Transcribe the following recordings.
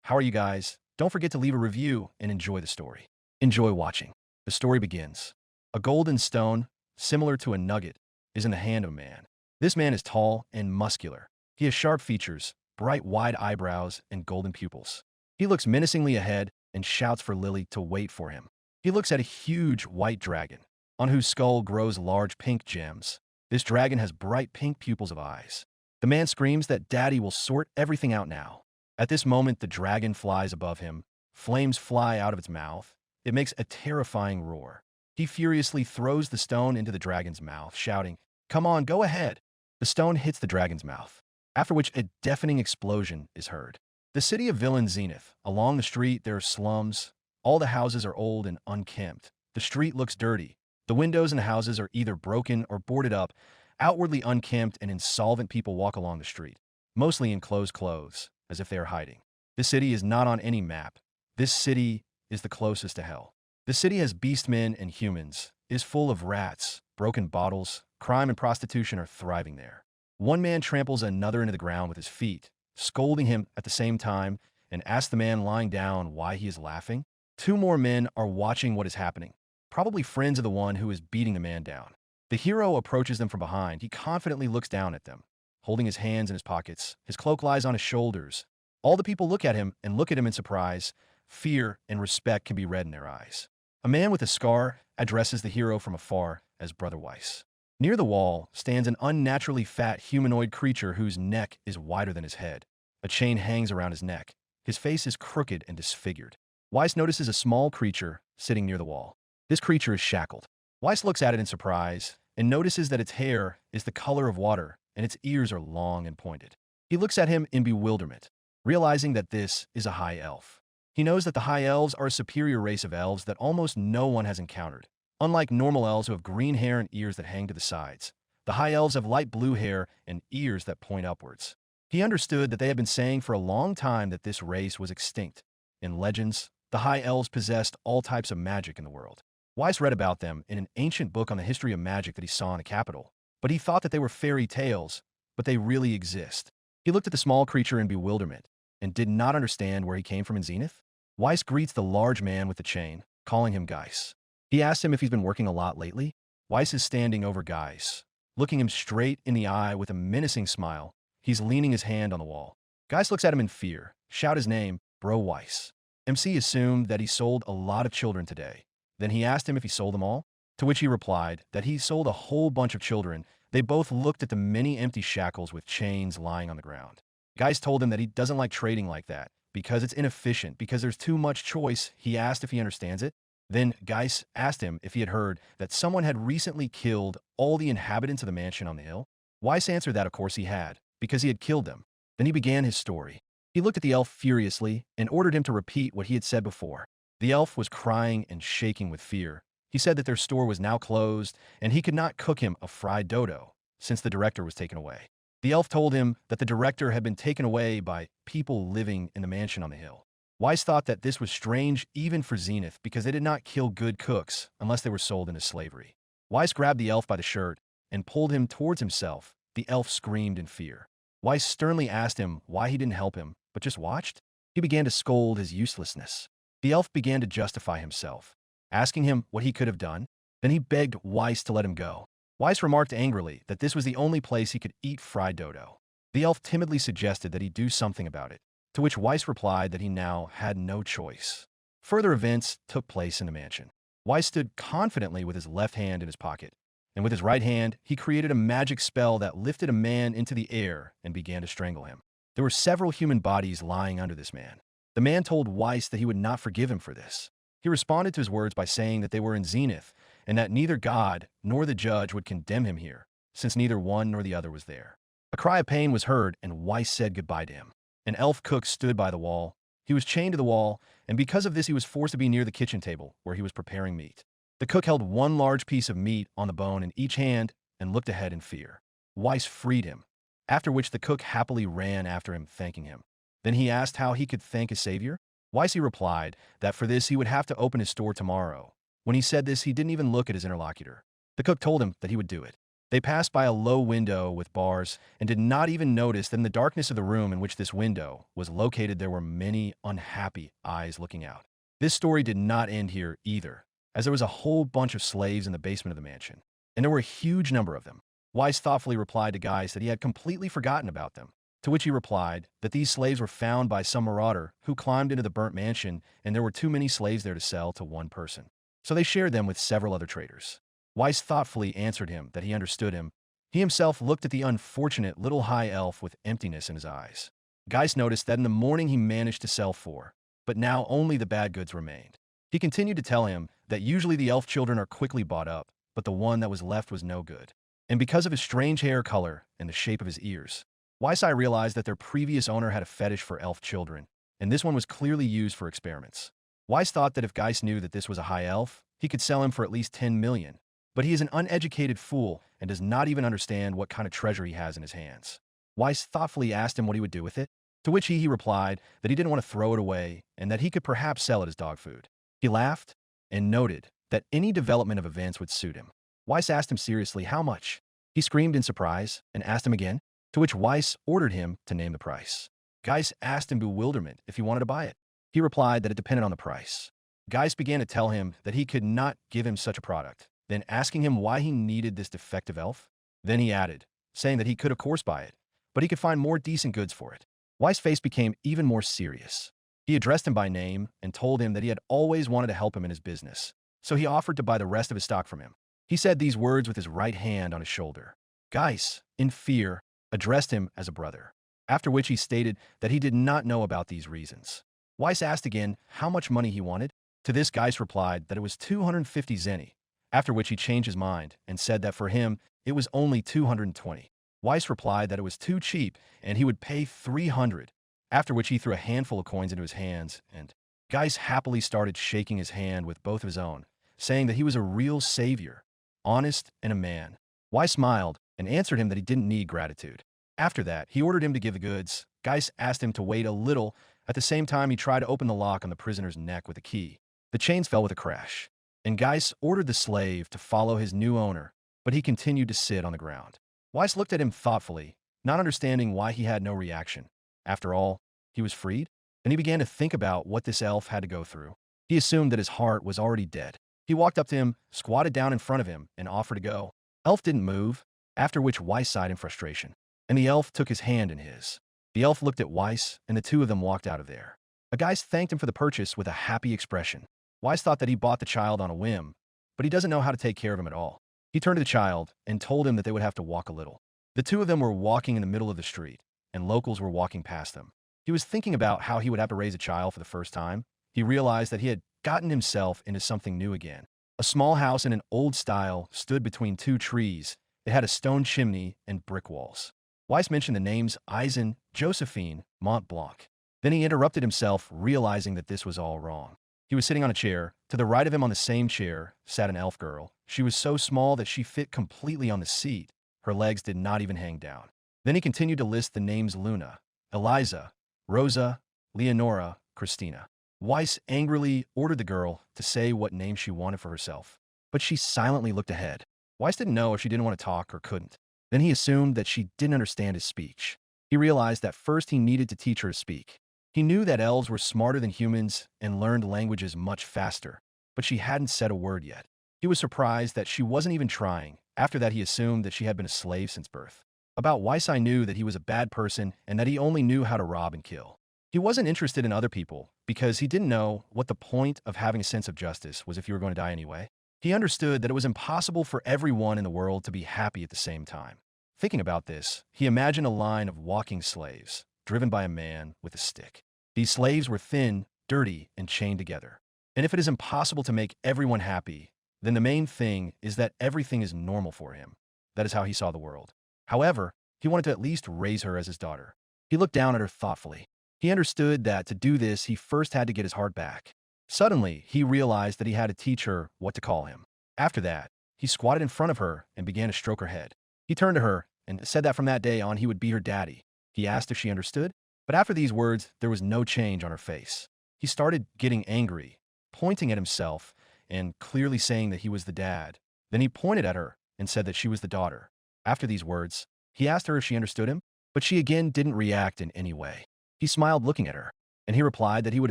How are you guys? Don't forget to leave a review and enjoy the story. Enjoy watching. The story begins. A golden stone, similar to a nugget, is in the hand of a man. This man is tall and muscular. He has sharp features, bright wide eyebrows, and golden pupils. He looks menacingly ahead and shouts for Lily to wait for him. He looks at a huge white dragon, on whose skull grows large pink gems. This dragon has bright pink pupils of eyes. The man screams that Daddy will sort everything out now. At this moment, the dragon flies above him. Flames fly out of its mouth. It makes a terrifying roar. He furiously throws the stone into the dragon's mouth, shouting, "Come on, go ahead!" The stone hits the dragon's mouth, after which a deafening explosion is heard. The city of Villain Zenith. Along the street, there are slums. All the houses are old and unkempt. The street looks dirty. The windows in the houses are either broken or boarded up. Outwardly unkempt and insolvent people walk along the street, mostly in closed clothes, as if they are hiding. This city is not on any map. This city is the closest to hell. The city has beastmen and humans, is full of rats, broken bottles, crime and prostitution are thriving there. One man tramples another into the ground with his feet, scolding him at the same time, and asks the man lying down why he is laughing. Two more men are watching what is happening, probably friends of the one who is beating the man down. The hero approaches them from behind. He confidently looks down at them, holding his hands in his pockets. His cloak lies on his shoulders. All the people look at him and look at him in surprise. Fear and respect can be read in their eyes. A man with a scar addresses the hero from afar as Brother Weiss. Near the wall stands an unnaturally fat humanoid creature whose neck is wider than his head. A chain hangs around his neck. His face is crooked and disfigured. Weiss notices a small creature sitting near the wall. This creature is shackled. Weiss looks at it in surprise and notices that its hair is the color of water and its ears are long and pointed. He looks at him in bewilderment, realizing that this is a high elf. He knows that the high elves are a superior race of elves that almost no one has encountered. Unlike normal elves who have green hair and ears that hang to the sides, the high elves have light blue hair and ears that point upwards. He understood that they had been saying for a long time that this race was extinct. In legends, the high elves possessed all types of magic in the world. Weiss read about them in an ancient book on the history of magic that he saw in the capital, but he thought that they were fairy tales, but they really exist. He looked at the small creature in bewilderment and did not understand where he came from in Zenith. Weiss greets the large man with the chain, calling him Geis. He asks him if he's been working a lot lately. Weiss is standing over Geis, looking him straight in the eye with a menacing smile. He's leaning his hand on the wall. Geis looks at him in fear, shout his name, Bro Weiss. MC assumed that he sold a lot of children today. Then he asked him if he sold them all, to which he replied that he sold a whole bunch of children. They both looked at the many empty shackles with chains lying on the ground. Geis told him that he doesn't like trading like that, because it's inefficient, because there's too much choice. He asked if he understands it. Then Geis asked him if he had heard that someone had recently killed all the inhabitants of the mansion on the hill. Weiss answered that of course he had, because he had killed them. Then he began his story. He looked at the elf furiously and ordered him to repeat what he had said before. The elf was crying and shaking with fear. He said that their store was now closed and he could not cook him a fried dodo since the director was taken away. The elf told him that the director had been taken away by people living in the mansion on the hill. Weiss thought that this was strange even for Zenith because they did not kill good cooks unless they were sold into slavery. Weiss grabbed the elf by the shirt and pulled him towards himself. The elf screamed in fear. Weiss sternly asked him why he didn't help him, but just watched. He began to scold his uselessness. The elf began to justify himself, asking him what he could have done. Then he begged Weiss to let him go. Weiss remarked angrily that this was the only place he could eat fried dodo. The elf timidly suggested that he do something about it, to which Weiss replied that he now had no choice. Further events took place in the mansion. Weiss stood confidently with his left hand in his pocket, and with his right hand, he created a magic spell that lifted a man into the air and began to strangle him. There were several human bodies lying under this man. The man told Weiss that he would not forgive him for this. He responded to his words by saying that they were in Zenith and that neither God nor the judge would condemn him here, since neither one nor the other was there. A cry of pain was heard and Weiss said goodbye to him. An elf cook stood by the wall. He was chained to the wall, and because of this he was forced to be near the kitchen table where he was preparing meat. The cook held one large piece of meat on the bone in each hand and looked ahead in fear. Weiss freed him, after which the cook happily ran after him, thanking him. Then he asked how he could thank his savior. Weiss replied that for this he would have to open his store tomorrow. When he said this, he didn't even look at his interlocutor. The cook told him that he would do it. They passed by a low window with bars and did not even notice that in the darkness of the room in which this window was located, there were many unhappy eyes looking out. This story did not end here either, as there was a whole bunch of slaves in the basement of the mansion, and there were a huge number of them. Weiss thoughtfully replied to Geis that he had completely forgotten about them, to which he replied that these slaves were found by some marauder who climbed into the burnt mansion, and there were too many slaves there to sell to one person. So they shared them with several other traders. Weiss thoughtfully answered him that he understood him. He himself looked at the unfortunate little high elf with emptiness in his eyes. Geis noticed that in the morning he managed to sell 4, but now only the bad goods remained. He continued to tell him that usually the elf children are quickly bought up, but the one that was left was no good. And because of his strange hair color and the shape of his ears, Weissai realized that their previous owner had a fetish for elf children, and this one was clearly used for experiments. Weiss thought that if Geis knew that this was a high elf, he could sell him for at least 10 million, but he is an uneducated fool and does not even understand what kind of treasure he has in his hands. Weiss thoughtfully asked him what he would do with it, to which he replied that he didn't want to throw it away and that he could perhaps sell it as dog food. He laughed and noted that any development of events would suit him. Weiss asked him seriously how much. He screamed in surprise and asked him again, to which Weiss ordered him to name the price. Geis asked in bewilderment if he wanted to buy it. He replied that it depended on the price. Geis began to tell him that he could not give him such a product, then asking him why he needed this defective elf. Then he added, saying that he could of course buy it, but he could find more decent goods for it. Weiss' face became even more serious. He addressed him by name and told him that he had always wanted to help him in his business, so he offered to buy the rest of his stock from him. He said these words with his right hand on his shoulder. Geis, in fear, addressed him as a brother, after which he stated that he did not know about these reasons. Weiss asked again how much money he wanted. To this, Geis replied that it was 250 zeni, after which he changed his mind and said that for him, it was only 220. Weiss replied that it was too cheap and he would pay 300, after which he threw a handful of coins into his hands, and Geis happily started shaking his hand with both of his own, saying that he was a real savior, honest and a man. Weiss smiled and answered him that he didn't need gratitude. After that, he ordered him to give the goods. Geis asked him to wait a little. At the same time, he tried to open the lock on the prisoner's neck with a key. The chains fell with a crash, and Geis ordered the slave to follow his new owner, but he continued to sit on the ground. Weiss looked at him thoughtfully, not understanding why he had no reaction. After all, he was freed, and he began to think about what this elf had to go through. He assumed that his heart was already dead. He walked up to him, squatted down in front of him, and offered to go. Elf didn't move, after which Weiss sighed in frustration, and the elf took his hand in his. The elf looked at Weiss, and the two of them walked out of there. A Geis thanked him for the purchase with a happy expression. Weiss thought that he bought the child on a whim, but he doesn't know how to take care of him at all. He turned to the child and told him that they would have to walk a little. The two of them were walking in the middle of the street, and locals were walking past them. He was thinking about how he would have to raise a child for the first time. He realized that he had gotten himself into something new again. A small house in an old style stood between 2 trees. It had a stone chimney and brick walls. Weiss mentioned the names Eisen, Josephine, Mont Blanc. Then he interrupted himself, realizing that this was all wrong. He was sitting on a chair. To the right of him on the same chair sat an elf girl. She was so small that she fit completely on the seat. Her legs did not even hang down. Then he continued to list the names Luna, Eliza, Rosa, Leonora, Christina. Weiss angrily ordered the girl to say what name she wanted for herself, but she silently looked ahead. Weiss didn't know if she didn't want to talk or couldn't. Then he assumed that she didn't understand his speech. He realized that first he needed to teach her to speak. He knew that elves were smarter than humans and learned languages much faster, but she hadn't said a word yet. He was surprised that she wasn't even trying. After that, he assumed that she had been a slave since birth. About Weiss, I knew that he was a bad person and that he only knew how to rob and kill. He wasn't interested in other people because he didn't know what the point of having a sense of justice was if you were going to die anyway. He understood that it was impossible for everyone in the world to be happy at the same time. Thinking about this, he imagined a line of walking slaves, driven by a man with a stick. These slaves were thin, dirty, and chained together. And if it is impossible to make everyone happy, then the main thing is that everything is normal for him. That is how he saw the world. However, he wanted to at least raise her as his daughter. He looked down at her thoughtfully. He understood that to do this, he first had to get his heart back. Suddenly, he realized that he had to teach her what to call him. After that, he squatted in front of her and began to stroke her head. He turned to her and said that from that day on, he would be her daddy. He asked if she understood, but after these words, there was no change on her face. He started getting angry, pointing at himself and clearly saying that he was the dad. Then he pointed at her and said that she was the daughter. After these words, he asked her if she understood him, but she again didn't react in any way. He smiled looking at her, and he replied that he would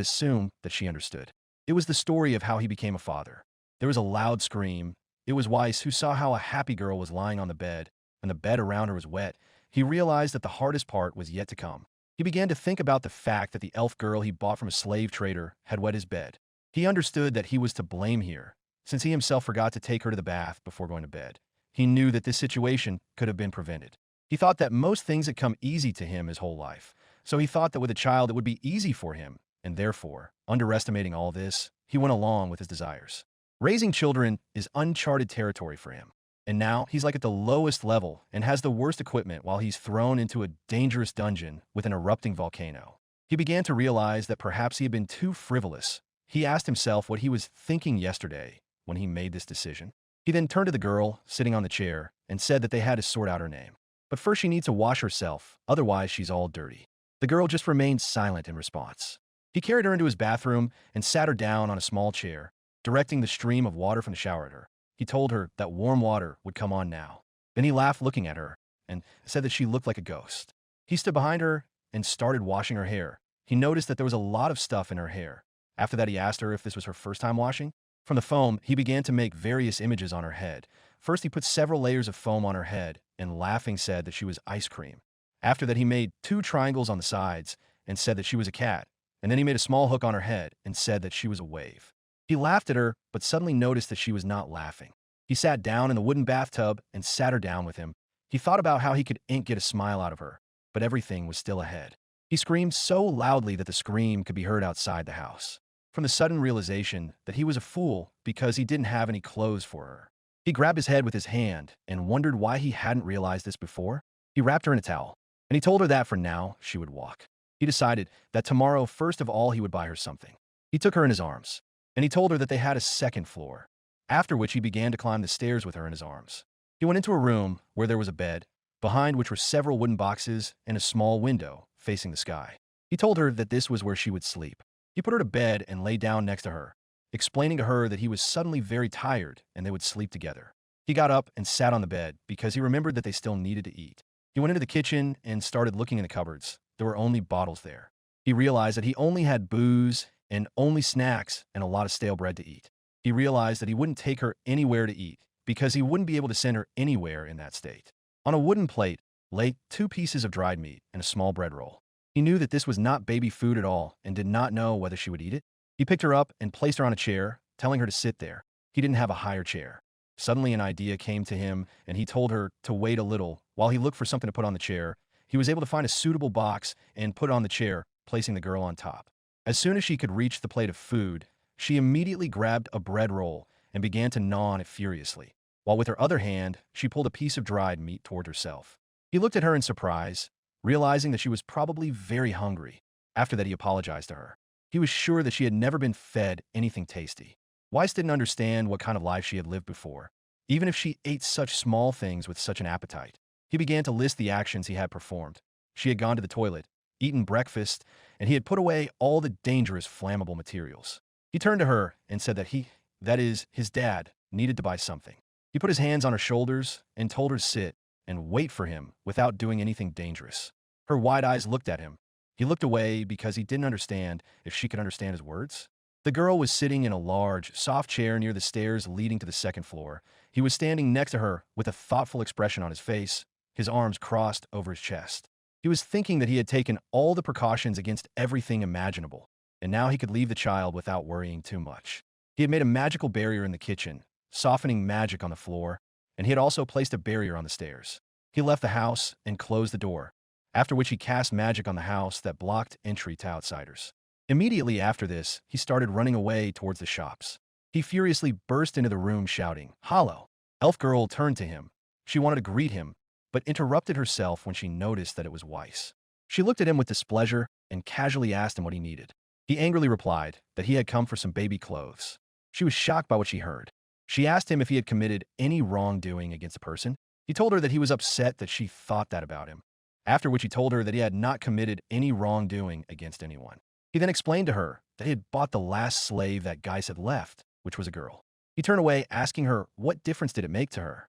assume that she understood. It was the story of how he became a father. There was a loud scream. It was Weiss who saw how a happy girl was lying on the bed, and the bed around her was wet. He realized that the hardest part was yet to come. He began to think about the fact that the elf girl he bought from a slave trader had wet his bed. He understood that he was to blame here, since he himself forgot to take her to the bath before going to bed. He knew that this situation could have been prevented. He thought that most things had come easy to him his whole life, so he thought that with a child it would be easy for him, and therefore, underestimating all this, he went along with his desires. Raising children is uncharted territory for him, and now he's like at the lowest level and has the worst equipment while he's thrown into a dangerous dungeon with an erupting volcano. He began to realize that perhaps he had been too frivolous. He asked himself what he was thinking yesterday when he made this decision. He then turned to the girl sitting on the chair and said that they had to sort out her name. But first she needs to wash herself, otherwise she's all dirty. The girl just remained silent in response. He carried her into his bathroom and sat her down on a small chair, directing the stream of water from the shower at her. He told her that warm water would come on now. Then he laughed looking at her and said that she looked like a ghost. He stood behind her and started washing her hair. He noticed that there was a lot of stuff in her hair. After that, he asked her if this was her first time washing. From the foam, he began to make various images on her head. First, he put several layers of foam on her head and laughing said that she was ice cream. After that, he made 2 triangles on the sides and said that she was a cat. And then he made a small hook on her head and said that she was a wave. He laughed at her, but suddenly noticed that she was not laughing. He sat down in the wooden bathtub and sat her down with him. He thought about how he could get a smile out of her, but everything was still ahead. He screamed so loudly that the scream could be heard outside the house. From the sudden realization that he was a fool because he didn't have any clothes for her. He grabbed his head with his hand and wondered why he hadn't realized this before. He wrapped her in a towel, and he told her that for now she would walk. He decided that tomorrow, first of all, he would buy her something. He took her in his arms, and he told her that they had a second floor, after which he began to climb the stairs with her in his arms. He went into a room where there was a bed, behind which were several wooden boxes and a small window facing the sky. He told her that this was where she would sleep. He put her to bed and lay down next to her, explaining to her that he was suddenly very tired and they would sleep together. He got up and sat on the bed because he remembered that they still needed to eat. He went into the kitchen and started looking in the cupboards. There were only bottles there. He realized that he only had booze and only snacks and a lot of stale bread to eat. He realized that he wouldn't take her anywhere to eat because he wouldn't be able to send her anywhere in that state. On a wooden plate lay 2 pieces of dried meat and a small bread roll. He knew that this was not baby food at all and did not know whether she would eat it. He picked her up and placed her on a chair, telling her to sit there. He didn't have a higher chair. Suddenly an idea came to him and he told her to wait a little while he looked for something to put on the chair. He was able to find a suitable box and put it on the chair, placing the girl on top. As soon as she could reach the plate of food, she immediately grabbed a bread roll and began to gnaw on it furiously, while with her other hand, she pulled a piece of dried meat toward herself. He looked at her in surprise, realizing that she was probably very hungry. After that, he apologized to her. He was sure that she had never been fed anything tasty. Weiss didn't understand what kind of life she had lived before, even if she ate such small things with such an appetite. He began to list the actions he had performed. She had gone to the toilet, eaten breakfast, and he had put away all the dangerous flammable materials. He turned to her and said that his dad, needed to buy something. He put his hands on her shoulders and told her to sit and wait for him without doing anything dangerous. Her wide eyes looked at him. He looked away because he didn't understand if she could understand his words. The girl was sitting in a large, soft chair near the stairs leading to the second floor. He was standing next to her with a thoughtful expression on his face, his arms crossed over his chest. He was thinking that he had taken all the precautions against everything imaginable, and now he could leave the child without worrying too much. He had made a magical barrier in the kitchen, softening magic on the floor, and he had also placed a barrier on the stairs. He left the house and closed the door, after which he cast magic on the house that blocked entry to outsiders. Immediately after this, he started running away towards the shops. He furiously burst into the room shouting, "Hollow!" Elf girl turned to him. She wanted to greet him, but interrupted herself when she noticed that it was Weiss. She looked at him with displeasure and casually asked him what he needed. He angrily replied that he had come for some baby clothes. She was shocked by what she heard. She asked him if he had committed any wrongdoing against a person. He told her that he was upset that she thought that about him, after which he told her that he had not committed any wrongdoing against anyone. He then explained to her that he had bought the last slave that Geis had left, which was a girl. He turned away, asking her what difference did it make to her.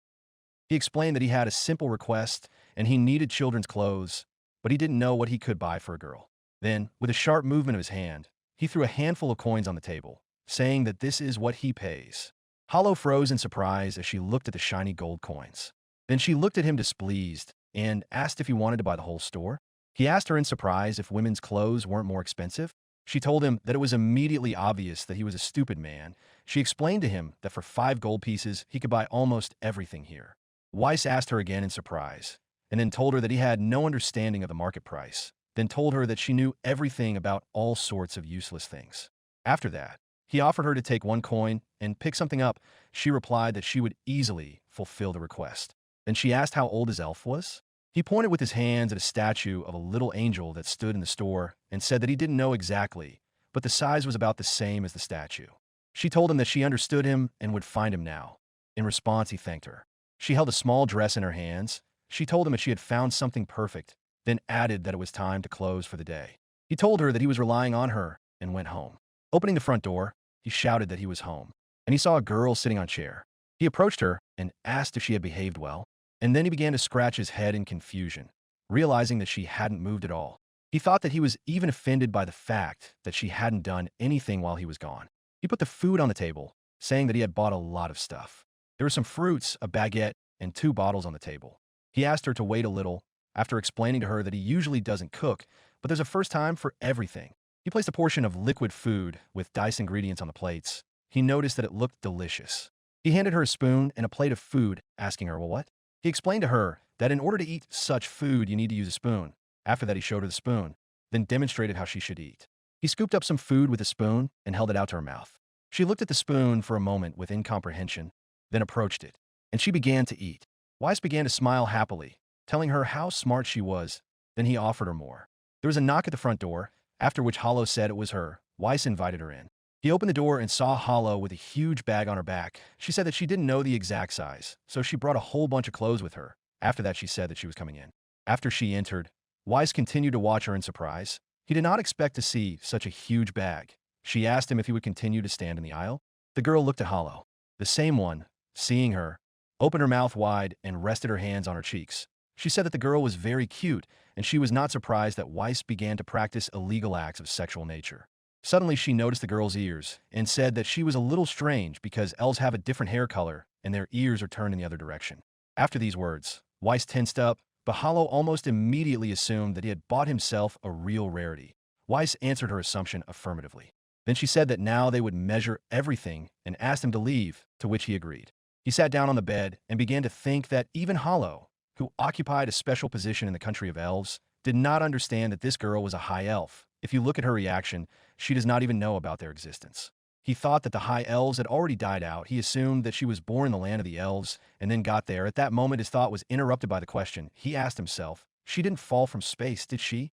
He explained that he had a simple request and he needed children's clothes, but he didn't know what he could buy for a girl. Then, with a sharp movement of his hand, he threw a handful of coins on the table, saying that this is what he pays. Hollow froze in surprise as she looked at the shiny gold coins. Then she looked at him displeased and asked if he wanted to buy the whole store. He asked her in surprise if women's clothes weren't more expensive. She told him that it was immediately obvious that he was a stupid man. She explained to him that for 5 gold pieces, he could buy almost everything here. Weiss asked her again in surprise, and then told her that he had no understanding of the market price, then told her that she knew everything about all sorts of useless things. After that, he offered her to take 1 coin and pick something up. She replied that she would easily fulfill the request. Then she asked how old his elf was. He pointed with his hands at a statue of a little angel that stood in the store and said that he didn't know exactly, but the size was about the same as the statue. She told him that she understood him and would find him now. In response, he thanked her. She held a small dress in her hands. She told him that she had found something perfect, then added that it was time to close for the day. He told her that he was relying on her and went home. Opening the front door, he shouted that he was home, and he saw a girl sitting on a chair. He approached her and asked if she had behaved well, and then he began to scratch his head in confusion, realizing that she hadn't moved at all. He thought that he was even offended by the fact that she hadn't done anything while he was gone. He put the food on the table, saying that he had bought a lot of stuff. There were some fruits, a baguette, and 2 bottles on the table. He asked her to wait a little, after explaining to her that he usually doesn't cook, but there's a first time for everything. He placed a portion of liquid food with diced ingredients on the plates. He noticed that it looked delicious. He handed her a spoon and a plate of food, asking her, well, what? He explained to her that in order to eat such food, you need to use a spoon. After that, he showed her the spoon, then demonstrated how she should eat. He scooped up some food with a spoon and held it out to her mouth. She looked at the spoon for a moment with incomprehension, then approached it, and she began to eat. Weiss began to smile happily, telling her how smart she was. Then he offered her more. There was a knock at the front door, after which Hollow said it was her. Weiss invited her in. He opened the door and saw Hollow with a huge bag on her back. She said that she didn't know the exact size, so she brought a whole bunch of clothes with her. After that, she said that she was coming in. After she entered, Weiss continued to watch her in surprise. He did not expect to see such a huge bag. She asked him if he would continue to stand in the aisle. The girl looked at Hollow. The same one, seeing her, opened her mouth wide and rested her hands on her cheeks. She said that the girl was very cute, and she was not surprised that Weiss began to practice illegal acts of sexual nature. Suddenly, she noticed the girl's ears and said that she was a little strange because elves have a different hair color and their ears are turned in the other direction. After these words, Weiss tensed up, but Hollow almost immediately assumed that he had bought himself a real rarity. Weiss answered her assumption affirmatively. Then she said that now they would measure everything and asked him to leave, to which he agreed. He sat down on the bed and began to think that even Hollow, who occupied a special position in the country of elves, did not understand that this girl was a high elf. If you look at her reaction, she does not even know about their existence. He thought that the high elves had already died out. He assumed that she was born in the land of the elves and then got there. At that moment, his thought was interrupted by the question. He asked himself, she didn't fall from space, did she?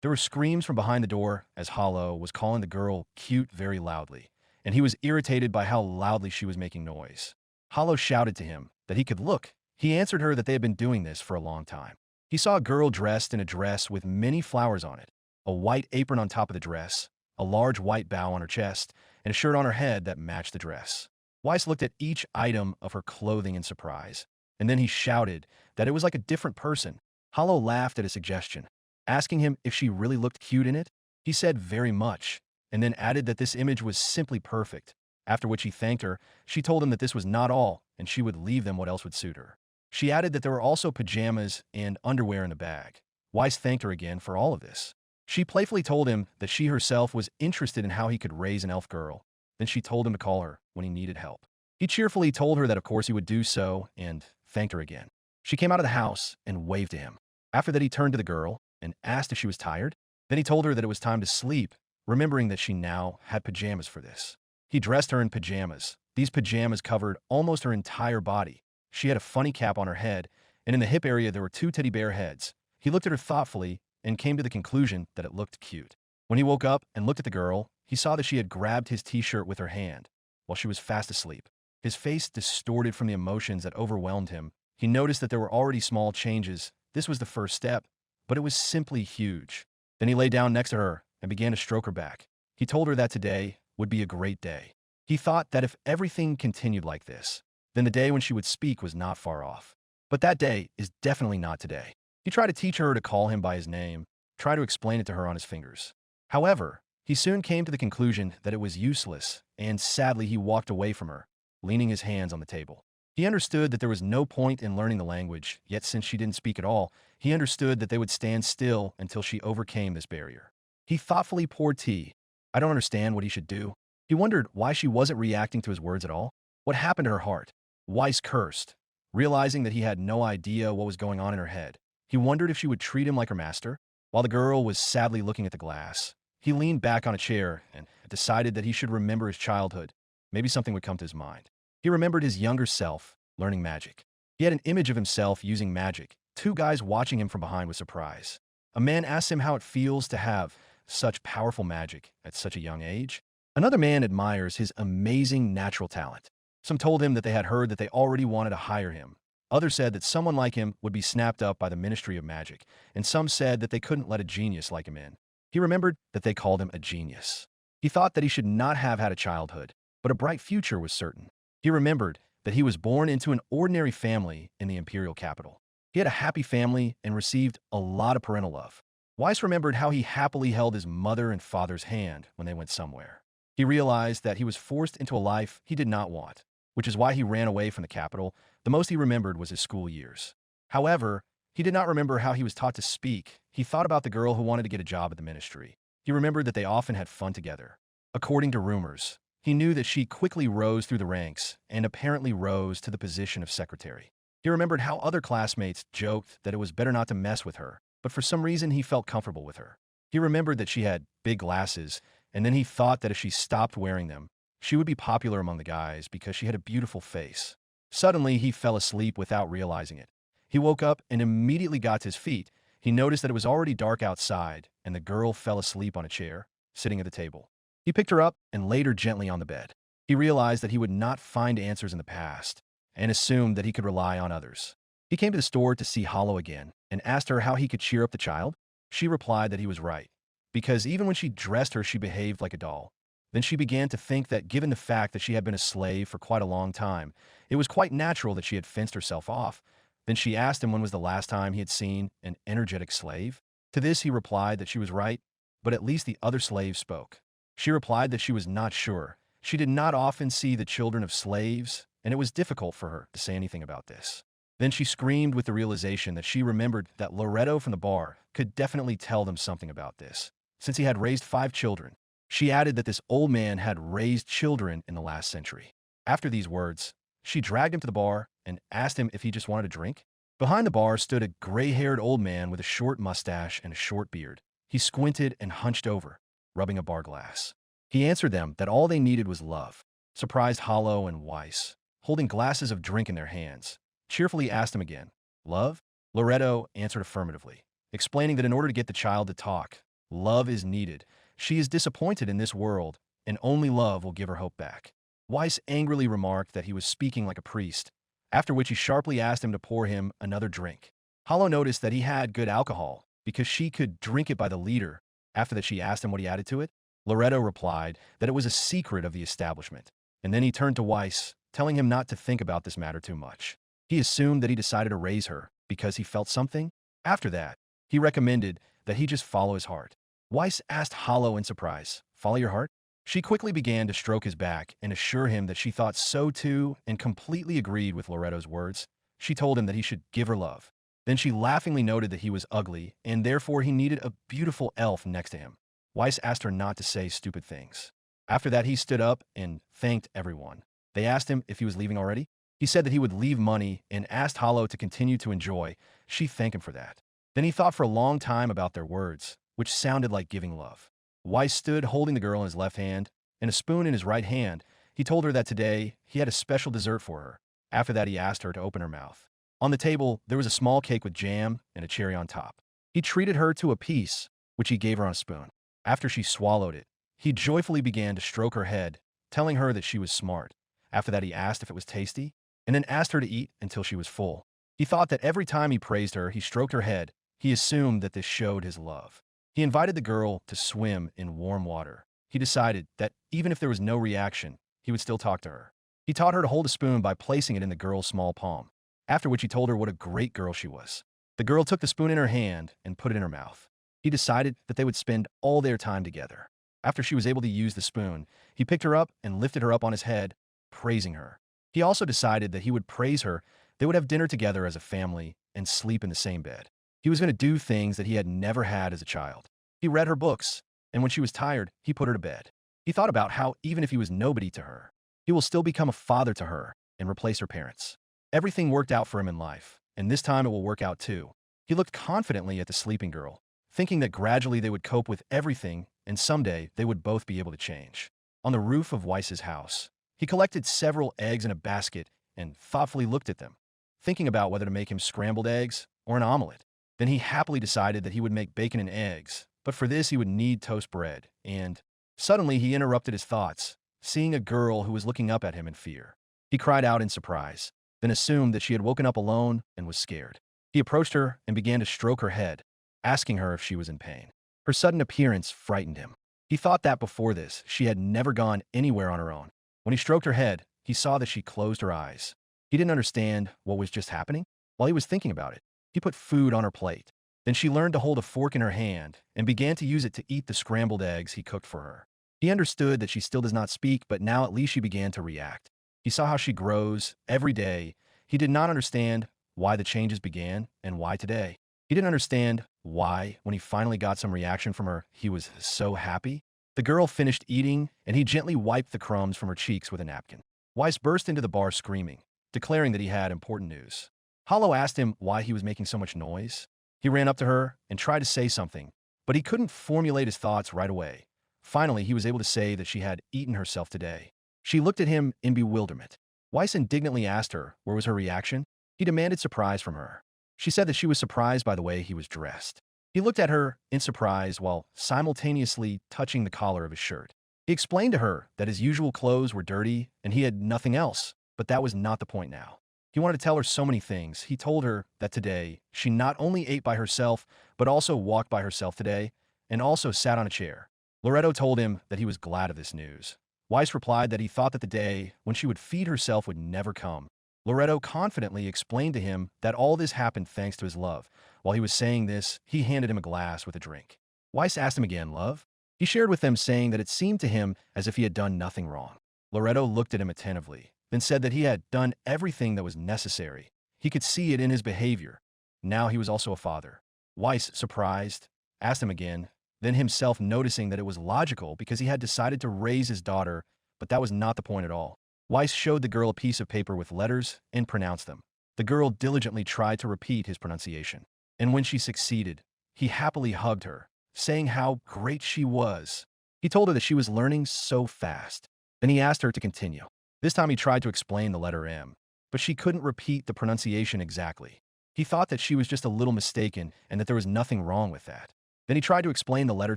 There were screams from behind the door as Hollow was calling the girl cute very loudly, and he was irritated by how loudly she was making noise. Hollow shouted to him that he could look. He answered her that they had been doing this for a long time. He saw a girl dressed in a dress with many flowers on it, a white apron on top of the dress, a large white bow on her chest, and a shirt on her head that matched the dress. Weiss looked at each item of her clothing in surprise, and then he shouted that it was like a different person. Hollow laughed at his suggestion, asking him if she really looked cute in it. He said very much, and then added that this image was simply perfect, after which he thanked her. She told him that this was not all, and she would leave them what else would suit her. She added that there were also pajamas and underwear in the bag. Weiss thanked her again for all of this. She playfully told him that she herself was interested in how he could raise an elf girl. Then she told him to call her when he needed help. He cheerfully told her that of course he would do so and thanked her again. She came out of the house and waved to him. After that, he turned to the girl and asked if she was tired. Then he told her that it was time to sleep, remembering that she now had pajamas for this. He dressed her in pajamas. These pajamas covered almost her entire body. She had a funny cap on her head, and in the hip area there were 2 teddy bear heads. He looked at her thoughtfully and came to the conclusion that it looked cute. When he woke up and looked at the girl, he saw that she had grabbed his t-shirt with her hand while she was fast asleep. His face distorted from the emotions that overwhelmed him. He noticed that there were already small changes. This was the first step, but it was simply huge. Then he lay down next to her and began to stroke her back. He told her that today would be a great day. He thought that if everything continued like this, then the day when she would speak was not far off. But that day is definitely not today. He tried to teach her to call him by his name, try to explain it to her on his fingers. However, he soon came to the conclusion that it was useless, and sadly he walked away from her, leaning his hands on the table. He understood that there was no point in learning the language, yet since she didn't speak at all, he understood that they would stand still until she overcame this barrier. He thoughtfully poured tea. I don't understand what he should do. He wondered why she wasn't reacting to his words at all. What happened to her heart? Weiss cursed, realizing that he had no idea what was going on in her head. He wondered if she would treat him like her master. While the girl was sadly looking at the glass, he leaned back on a chair and decided that he should remember his childhood. Maybe something would come to his mind. He remembered his younger self, learning magic. He had an image of himself using magic, two guys watching him from behind with surprise. A man asked him how it feels to have such powerful magic at such a young age. Another man admires his amazing natural talent. Some told him that they had heard that they already wanted to hire him. Others said that someone like him would be snapped up by the Ministry of Magic, and some said that they couldn't let a genius like him in. He remembered that they called him a genius. He thought that he should not have had a childhood, but a bright future was certain. He remembered that he was born into an ordinary family in the imperial capital. He had a happy family and received a lot of parental love. Weiss remembered how he happily held his mother and father's hand when they went somewhere. He realized that he was forced into a life he did not want, which is why he ran away from the capital. The most he remembered was his school years. However, he did not remember how he was taught to speak. He thought about the girl who wanted to get a job at the ministry. He remembered that they often had fun together. According to rumors, he knew that she quickly rose through the ranks and apparently rose to the position of secretary. He remembered how other classmates joked that it was better not to mess with her, but for some reason he felt comfortable with her. He remembered that she had big glasses, and then he thought that if she stopped wearing them, she would be popular among the guys because she had a beautiful face. Suddenly, he fell asleep without realizing it. He woke up and immediately got to his feet. He noticed that it was already dark outside, and the girl fell asleep on a chair, sitting at the table. He picked her up and laid her gently on the bed. He realized that he would not find answers in the past, and assumed that he could rely on others. He came to the store to see Hollow again, and asked her how he could cheer up the child. She replied that he was right, because even when she dressed her, she behaved like a doll. Then she began to think that given the fact that she had been a slave for quite a long time, it was quite natural that she had fenced herself off. Then she asked him when was the last time he had seen an energetic slave. To this he replied that she was right, but at least the other slave spoke. She replied that she was not sure. She did not often see the children of slaves, and it was difficult for her to say anything about this. Then she screamed with the realization that she remembered that Loretto from the bar could definitely tell them something about this, since he had raised 5 children. She added that this old man had raised children in the last century. After these words, she dragged him to the bar and asked him if he just wanted a drink. Behind the bar stood a gray-haired old man with a short mustache and a short beard. He squinted and hunched over, rubbing a bar glass. He answered them that all they needed was love. Surprised Hollow and Weiss, holding glasses of drink in their hands, cheerfully asked him again, "Love?" Loretto answered affirmatively, explaining that in order to get the child to talk, love is needed. She is disappointed in this world, and only love will give her hope back. Weiss angrily remarked that he was speaking like a priest, after which he sharply asked him to pour him another drink. Hollow noticed that he had good alcohol, because she could drink it by the liter. After that she asked him what he added to it. Loretto replied that it was a secret of the establishment, and then he turned to Weiss, telling him not to think about this matter too much. He assumed that he decided to raise her because he felt something. After that, he recommended that he just follow his heart. Weiss asked Hollow in surprise, "Follow your heart?" She quickly began to stroke his back and assure him that she thought so too and completely agreed with Loretto's words. She told him that he should give her love. Then she laughingly noted that he was ugly and therefore he needed a beautiful elf next to him. Weiss asked her not to say stupid things. After that, he stood up and thanked everyone. They asked him if he was leaving already. He said that he would leave money and asked Hollow to continue to enjoy. She thanked him for that. Then he thought for a long time about their words, which sounded like giving love. Weiss stood holding the girl in his left hand and a spoon in his right hand. He told her that today he had a special dessert for her. After that, he asked her to open her mouth. On the table, there was a small cake with jam and a cherry on top. He treated her to a piece, which he gave her on a spoon. After she swallowed it, he joyfully began to stroke her head, telling her that she was smart. After that, he asked if it was tasty, and then asked her to eat until she was full. He thought that every time he praised her, he stroked her head. He assumed that this showed his love. He invited the girl to swim in warm water. He decided that even if there was no reaction, he would still talk to her. He taught her to hold a spoon by placing it in the girl's small palm. after which he told her what a great girl she was. The girl took the spoon in her hand and put it in her mouth. He decided that they would spend all their time together. After she was able to use the spoon, he picked her up and lifted her up on his head, praising her. He also decided that he would praise her, they would have dinner together as a family, and sleep in the same bed. He was going to do things that he had never had as a child. He read her books, and when she was tired, he put her to bed. He thought about how even if he was nobody to her, he will still become a father to her and replace her parents. Everything worked out for him in life, and this time it will work out too. He looked confidently at the sleeping girl, thinking that gradually they would cope with everything and someday they would both be able to change. On the roof of Weiss's house, he collected several eggs in a basket and thoughtfully looked at them, thinking about whether to make him scrambled eggs or an omelet. Then he happily decided that he would make bacon and eggs, but for this he would need toast bread, and suddenly he interrupted his thoughts, seeing a girl who was looking up at him in fear. He cried out in surprise, then assumed that she had woken up alone and was scared. He approached her and began to stroke her head, asking her if she was in pain. Her sudden appearance frightened him. He thought that before this, she had never gone anywhere on her own. When he stroked her head, he saw that she closed her eyes. He didn't understand what was just happening. While he was thinking about it, he put food on her plate. Then she learned to hold a fork in her hand and began to use it to eat the scrambled eggs he cooked for her. He understood that she still does not speak, but now at least she began to react. He saw how she grows every day. He did not understand why the changes began and why today. He didn't understand why, when he finally got some reaction from her, he was so happy. The girl finished eating, and he gently wiped the crumbs from her cheeks with a napkin. Weiss burst into the bar screaming, declaring that he had important news. Hollow asked him why he was making so much noise. He ran up to her and tried to say something, but he couldn't formulate his thoughts right away. Finally, he was able to say that she had eaten herself today. She looked at him in bewilderment. Weiss indignantly asked her where was her reaction. He demanded surprise from her. She said that she was surprised by the way he was dressed. He looked at her in surprise while simultaneously touching the collar of his shirt. He explained to her that his usual clothes were dirty and he had nothing else, but that was not the point now. He wanted to tell her so many things. He told her that today, she not only ate by herself, but also walked by herself today, and also sat on a chair. Loretto told him that he was glad of this news. Weiss replied that he thought that the day when she would feed herself would never come. Loretto confidently explained to him that all this happened thanks to his love. While he was saying this, he handed him a glass with a drink. Weiss asked him again, love? He shared with them, saying that it seemed to him as if he had done nothing wrong. Loretto looked at him attentively, then said that he had done everything that was necessary. He could see it in his behavior. Now he was also a father. Weiss, surprised, asked him again, then himself noticing that it was logical because he had decided to raise his daughter, but that was not the point at all. Weiss showed the girl a piece of paper with letters and pronounced them. The girl diligently tried to repeat his pronunciation, and when she succeeded, he happily hugged her, saying how great she was. He told her that she was learning so fast. Then he asked her to continue. This time he tried to explain the letter M, but she couldn't repeat the pronunciation exactly. He thought that she was just a little mistaken and that there was nothing wrong with that. Then he tried to explain the letter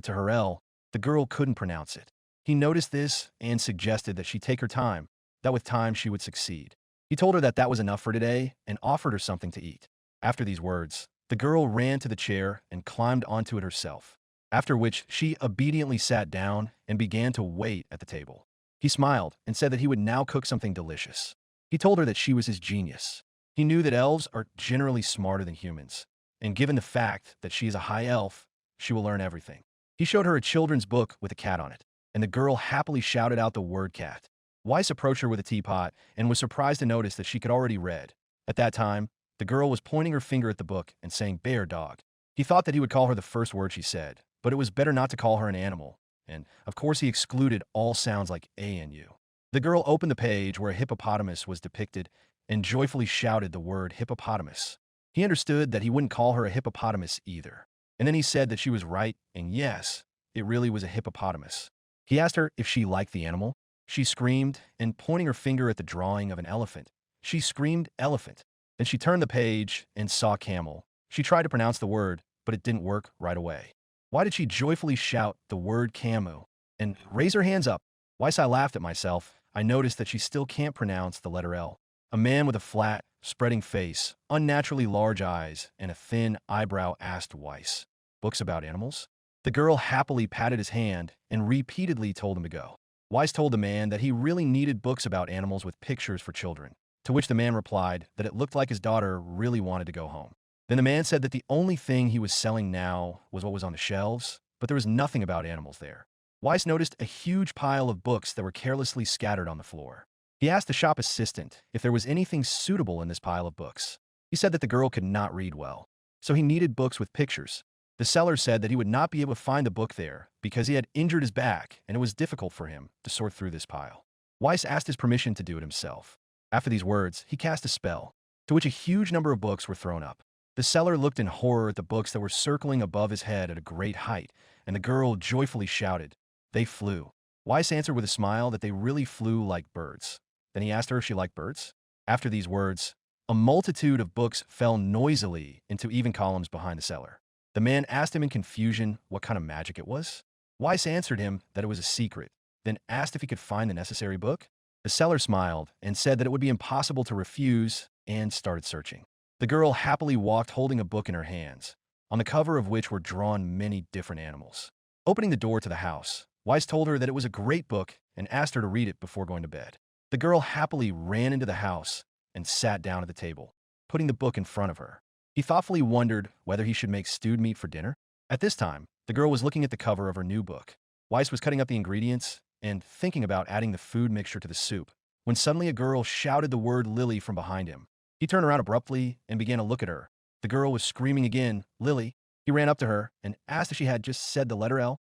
to her L. The girl couldn't pronounce it. He noticed this and suggested that she take her time, that with time she would succeed. He told her that that was enough for today and offered her something to eat. After these words, the girl ran to the chair and climbed onto it herself, after which she obediently sat down and began to wait at the table. He smiled and said that he would now cook something delicious. He told her that she was his genius. He knew that elves are generally smarter than humans, and given the fact that she is a high elf, she will learn everything. He showed her a children's book with a cat on it, and the girl happily shouted out the word cat. Weiss approached her with a teapot and was surprised to notice that she could already read. At that time, the girl was pointing her finger at the book and saying bear dog. He thought that he would call her the first word she said, but it was better not to call her an animal, and of course he excluded all sounds like A and U. The girl opened the page where a hippopotamus was depicted and joyfully shouted the word hippopotamus. He understood that he wouldn't call her a hippopotamus either. And then he said that she was right, and yes, it really was a hippopotamus. He asked her if she liked the animal. She screamed, and pointing her finger at the drawing of an elephant, she screamed elephant. Then she turned the page and saw camel. She tried to pronounce the word, but it didn't work right away. Why did she joyfully shout the word camu and raise her hands up? Whilst I laughed at myself, I noticed that she still can't pronounce the letter L. A man with a flat, spreading face, unnaturally large eyes, and a thin eyebrow asked Weiss, "Books about animals?" The girl happily patted his hand and repeatedly told him to go. Weiss told the man that he really needed books about animals with pictures for children. to which the man replied that it looked like his daughter really wanted to go home. Then the man said that the only thing he was selling now was what was on the shelves, but there was nothing about animals there. Weiss noticed a huge pile of books that were carelessly scattered on the floor. He asked the shop assistant if there was anything suitable in this pile of books. He said that the girl could not read well, so he needed books with pictures. The seller said that he would not be able to find the book there because he had injured his back and it was difficult for him to sort through this pile. Weiss asked his permission to do it himself. After these words, he cast a spell, to which a huge number of books were thrown up. The seller looked in horror at the books that were circling above his head at a great height, and the girl joyfully shouted, "They flew." Weiss answered with a smile that they really flew like birds. Then he asked her if she liked birds. After these words, a multitude of books fell noisily into even columns behind the seller. The man asked him in confusion what kind of magic it was. Weiss answered him that it was a secret, then asked if he could find the necessary book. The seller smiled and said that it would be impossible to refuse and started searching. The girl happily walked holding a book in her hands, on the cover of which were drawn many different animals. Opening the door to the house, Weiss told her that it was a great book and asked her to read it before going to bed. The girl happily ran into the house and sat down at the table, putting the book in front of her. He thoughtfully wondered whether he should make stewed meat for dinner. At this time, the girl was looking at the cover of her new book. Weiss was cutting up the ingredients and thinking about adding the food mixture to the soup, when suddenly a girl shouted the word Lily from behind him. He turned around abruptly and began to look at her. The girl was screaming again, "Lily." He ran up to her and asked if she had just said the letter L.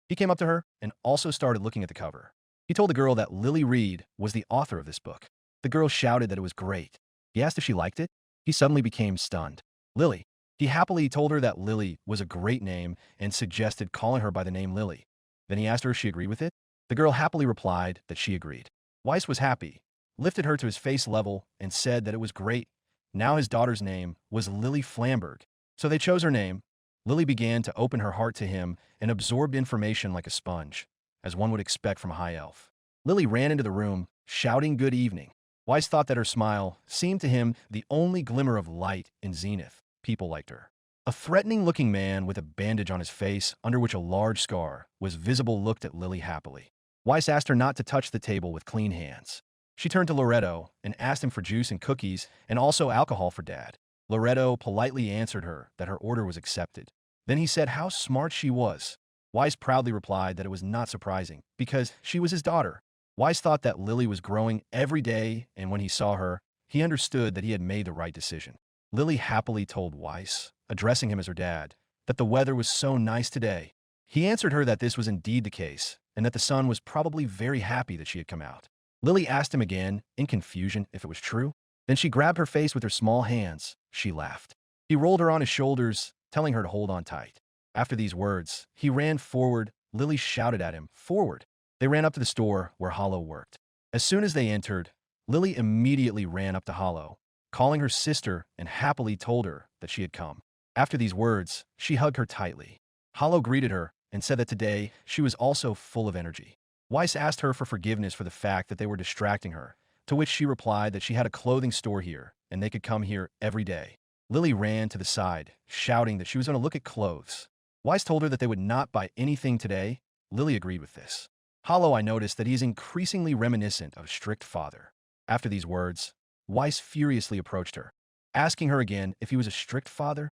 He came up to her and also started looking at the cover. He told the girl that Lily Reed was the author of this book. The girl shouted that it was great. He asked if she liked it. He suddenly became stunned. Lily. He happily told her that Lily was a great name and suggested calling her by the name Lily. Then he asked her if she agreed with it. The girl happily replied that she agreed. Weiss was happy, lifted her to his face level, and said that it was great. Now his daughter's name was Lily Flamberg. So they chose her name. Lily began to open her heart to him and absorbed information like a sponge, as one would expect from a high elf. Lily ran into the room, shouting good evening. Weiss thought that her smile seemed to him the only glimmer of light in Zenith. People liked her. A threatening-looking man with a bandage on his face, under which a large scar was visible, looked at Lily happily. Weiss asked her not to touch the table with clean hands. She turned to Loretto and asked him for juice and cookies and also alcohol for Dad. Loretto politely answered her that her order was accepted. Then he said how smart she was. Weiss proudly replied that it was not surprising, because she was his daughter. Weiss thought that Lily was growing every day, and when he saw her, he understood that he had made the right decision. Lily happily told Weiss, addressing him as her dad, that the weather was so nice today. He answered her that this was indeed the case, and that the sun was probably very happy that she had come out. Lily asked him again, in confusion, if it was true. Then she grabbed her face with her small hands. She laughed. He rolled her on his shoulders, telling her to hold on tight. After these words, he ran forward. Lily shouted at him, "Forward!" They ran up to the store where Hollow worked. As soon as they entered, Lily immediately ran up to Hollow, calling her sister, and happily told her that she had come. After these words, she hugged her tightly. Hollow greeted her and said that today she was also full of energy. Weiss asked her for forgiveness for the fact that they were distracting her, to which she replied that she had a clothing store here and they could come here every day. Lily ran to the side, shouting that she was going to look at clothes. Weiss told her that they would not buy anything today. Lily agreed with this. Hollow, I noticed that he is increasingly reminiscent of a strict father. After these words, Weiss furiously approached her, asking her again if he was a strict father.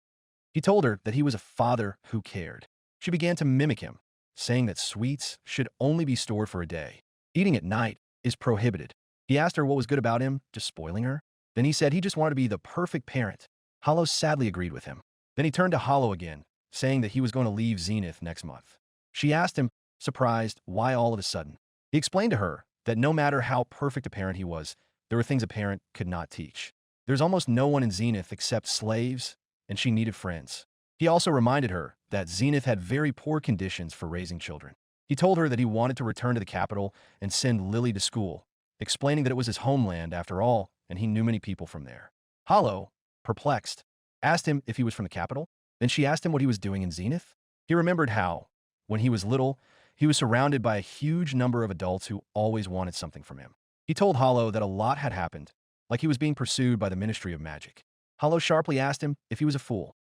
He told her that he was a father who cared. She began to mimic him, saying that sweets should only be stored for a day. Eating at night is prohibited. He asked her what was good about him, just spoiling her. Then he said he just wanted to be the perfect parent. Hollow sadly agreed with him. Then he turned to Hollow again, saying that he was going to leave Zenith next month. She asked him, surprised, why all of a sudden. He explained to her that no matter how perfect a parent he was, there were things a parent could not teach. There's almost no one in Zenith except slaves, and she needed friends. He also reminded her that Zenith had very poor conditions for raising children. He told her that he wanted to return to the capital and send Lily to school, explaining that it was his homeland after all, and he knew many people from there. Hollow, perplexed, asked him if he was from the capital. Then she asked him what he was doing in Zenith. He remembered how, when he was little, he was surrounded by a huge number of adults who always wanted something from him. He told Hollow that a lot had happened, like he was being pursued by the Ministry of Magic. Hollow sharply asked him if he was a fool.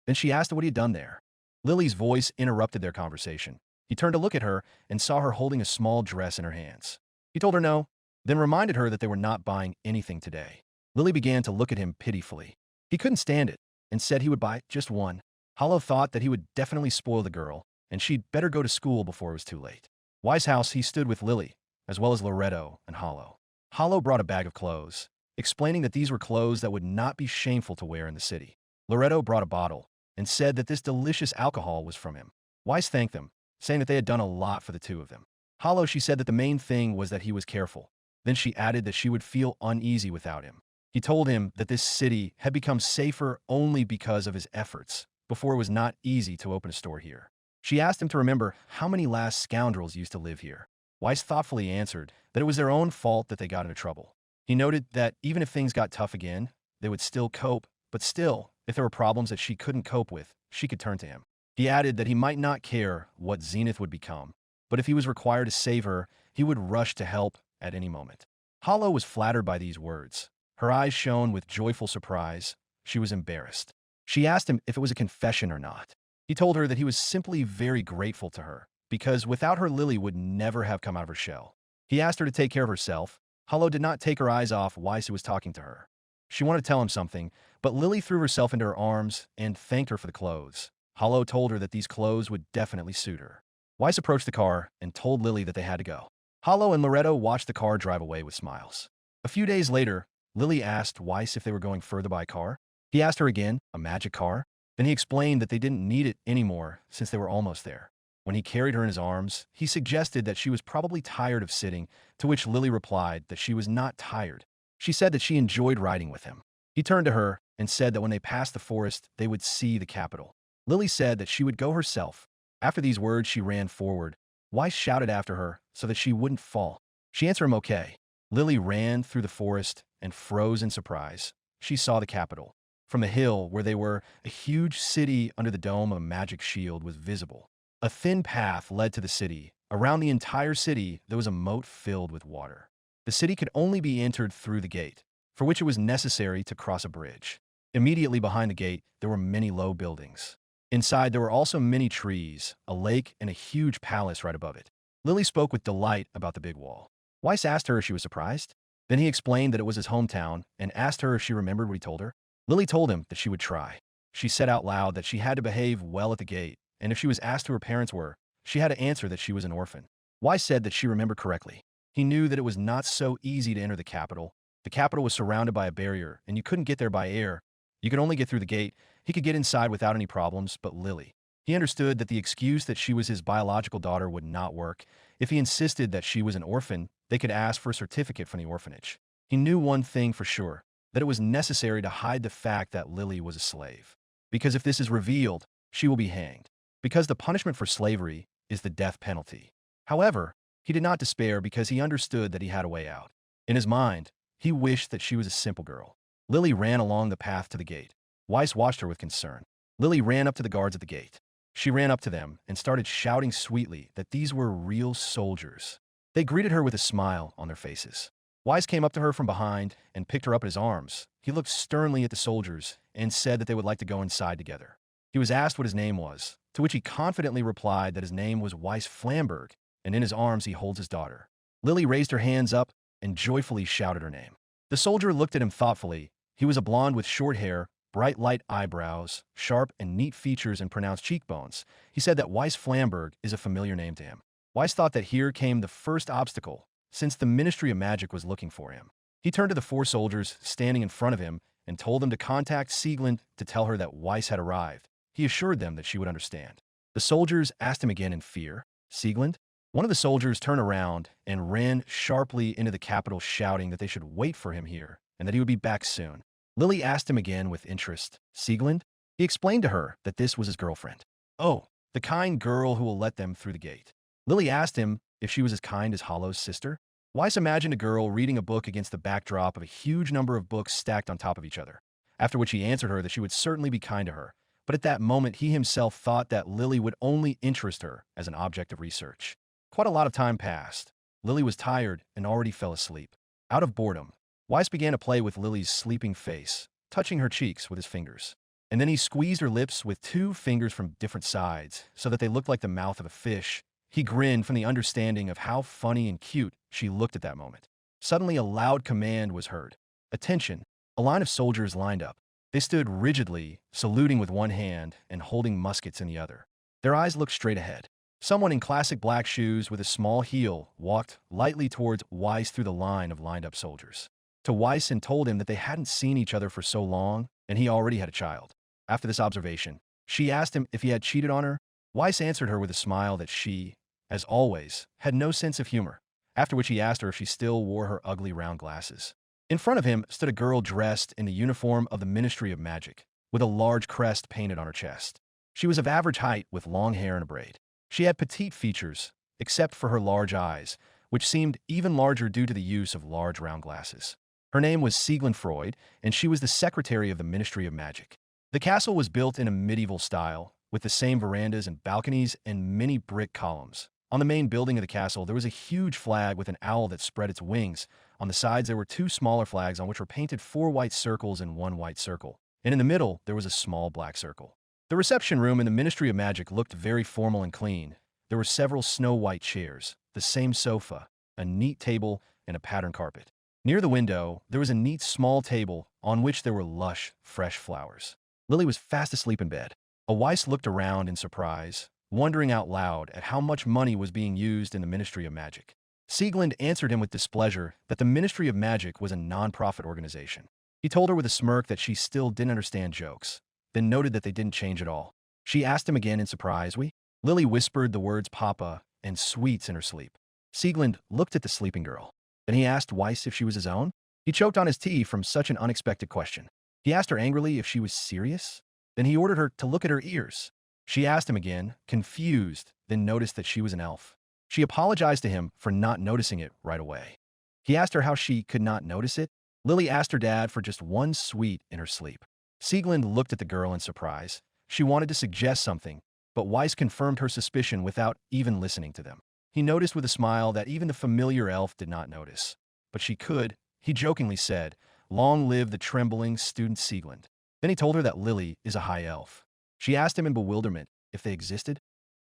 Then she asked him what he had done there. Lily's voice interrupted their conversation. He turned to look at her and saw her holding a small dress in her hands. He told her no, then reminded her that they were not buying anything today. Lily began to look at him pitifully. He couldn't stand it and said he would buy just one. Hollow thought that he would definitely spoil the girl, and she'd better go to school before it was too late. Wise House, he stood with Lily, as well as Loretto and Hollow. Hollow brought a bag of clothes, explaining that these were clothes that would not be shameful to wear in the city. Loretto brought a bottle and said that this delicious alcohol was from him. Wise thanked them, saying that they had done a lot for the two of them. Hollow, she said that the main thing was that he was careful. Then she added that she would feel uneasy without him. He told him that this city had become safer only because of his efforts. Before, it was not easy to open a store here. She asked him to remember how many last scoundrels used to live here. Weiss thoughtfully answered that it was their own fault that they got into trouble. He noted that even if things got tough again, they would still cope, but still, if there were problems that she couldn't cope with, she could turn to him. He added that he might not care what Zenith would become, but if he was required to save her, he would rush to help at any moment. Hollow was flattered by these words. Her eyes shone with joyful surprise. She was embarrassed. She asked him if it was a confession or not. He told her that he was simply very grateful to her, because without her, Lily would never have come out of her shell. He asked her to take care of herself. Hollow did not take her eyes off Weiss, who was talking to her. She wanted to tell him something, but Lily threw herself into her arms and thanked her for the clothes. Hollow told her that these clothes would definitely suit her. Weiss approached the car and told Lily that they had to go. Hollow and Loretto watched the car drive away with smiles. A few days later, Lily asked Weiss if they were going further by car. He asked her again, a magic car? Then he explained that they didn't need it anymore since they were almost there. When he carried her in his arms, he suggested that she was probably tired of sitting, to which Lily replied that she was not tired. She said that she enjoyed riding with him. He turned to her and said that when they passed the forest, they would see the capital. Lily said that she would go herself. After these words, she ran forward. Weiss shouted after her so that she wouldn't fall. She answered him okay. Lily ran through the forest and froze in surprise. She saw the capital. From the hill where they were, a huge city under the dome of a magic shield was visible. A thin path led to the city. Around the entire city, there was a moat filled with water. The city could only be entered through the gate, for which it was necessary to cross a bridge. Immediately behind the gate, there were many low buildings. Inside, there were also many trees, a lake, and a huge palace right above it. Lily spoke with delight about the big wall. Weiss asked her if she was surprised. Then he explained that it was his hometown and asked her if she remembered what he told her. Lily told him that she would try. She said out loud that she had to behave well at the gate, and if she was asked who her parents were, she had to answer that she was an orphan. Weiss said that she remembered correctly. He knew that it was not so easy to enter the capital. The capital was surrounded by a barrier, and you couldn't get there by air. You could only get through the gate. He could get inside without any problems, but Lily. He understood that the excuse that she was his biological daughter would not work. If he insisted that she was an orphan, they could ask for a certificate from the orphanage. He knew one thing for sure, that it was necessary to hide the fact that Lily was a slave. Because if this is revealed, she will be hanged. Because the punishment for slavery is the death penalty. However, he did not despair because he understood that he had a way out. In his mind, he wished that she was a simple girl. Lily ran along the path to the gate. Weiss watched her with concern. Lily ran up to the guards at the gate. She ran up to them and started shouting sweetly that these were real soldiers. They greeted her with a smile on their faces. Weiss came up to her from behind and picked her up in his arms. He looked sternly at the soldiers and said that they would like to go inside together. He was asked what his name was, to which he confidently replied that his name was Weiss Flamberg, and in his arms he holds his daughter. Lily raised her hands up and joyfully shouted her name. The soldier looked at him thoughtfully. He was a blonde with short hair, bright light eyebrows, sharp and neat features and pronounced cheekbones. He said that Weiss Flamberg is a familiar name to him. Weiss thought that here came the first obstacle, since the Ministry of Magic was looking for him. He turned to the four soldiers standing in front of him and told them to contact Sieglinde to tell her that Weiss had arrived. He assured them that she would understand. The soldiers asked him again in fear, Sieglinde? One of the soldiers turned around and ran sharply into the capital, shouting that they should wait for him here and that he would be back soon. Lily asked him again with interest, Sieglinde? He explained to her that this was his girlfriend. Oh, the kind girl who will let them through the gate. Lily asked him if she was as kind as Hollow's sister. Weiss imagined a girl reading a book against the backdrop of a huge number of books stacked on top of each other, after which he answered her that she would certainly be kind to her. But at that moment, he himself thought that Lily would only interest her as an object of research. Quite a lot of time passed. Lily was tired and already fell asleep. Out of boredom, Weiss began to play with Lily's sleeping face, touching her cheeks with his fingers. And then he squeezed her lips with 2 fingers from different sides so that they looked like the mouth of a fish. He grinned from the understanding of how funny and cute she looked at that moment. Suddenly, a loud command was heard. Attention, A line of soldiers lined up. They stood rigidly, saluting with one hand and holding muskets in the other. Their eyes looked straight ahead. Someone in classic black shoes with a small heel walked lightly towards Weiss through the line of lined-up soldiers. To Weiss and told him that they hadn't seen each other for so long, and he already had a child. After this observation, she asked him if he had cheated on her. Weiss answered her with a smile that she, as always, had no sense of humor, after which he asked her if she still wore her ugly round glasses. In front of him stood a girl dressed in the uniform of the Ministry of Magic, with a large crest painted on her chest. She was of average height with long hair and a braid. She had petite features, except for her large eyes, which seemed even larger due to the use of large round glasses. Her name was Sieglinde Freud, and she was the secretary of the Ministry of Magic. The castle was built in a medieval style, with the same verandas and balconies and many brick columns. On the main building of the castle, there was a huge flag with an owl that spread its wings. On the sides, there were two smaller flags on which were painted 4 white circles and 1 white circle. And in the middle, there was a small black circle. The reception room in the Ministry of Magic looked very formal and clean. There were several snow-white chairs, the same sofa, a neat table, and a patterned carpet. Near the window, there was a neat small table on which there were lush, fresh flowers. Lily was fast asleep in bed. Weiss looked around in surprise, wondering out loud at how much money was being used in the Ministry of Magic. Sieglinde answered him with displeasure that the Ministry of Magic was a non-profit organization. He told her with a smirk that she still didn't understand jokes, then noted that they didn't change at all. She asked him again in surprise, "We?" Lily whispered the words papa and sweets in her sleep. Sieglinde looked at the sleeping girl. Then he asked Weiss if she was his own. He choked on his tea from such an unexpected question. He asked her angrily if she was serious. Then he ordered her to look at her ears. She asked him again, confused, then noticed that she was an elf. She apologized to him for not noticing it right away. He asked her how she could not notice it. Lily asked her dad for just one sweet in her sleep. Sieglinde looked at the girl in surprise. She wanted to suggest something, but Weiss confirmed her suspicion without even listening to them. He noticed with a smile that even the familiar elf did not notice. But she could, he jokingly said, "Long live the trembling student Sieglinde." Then he told her that Lily is a high elf. She asked him in bewilderment if they existed.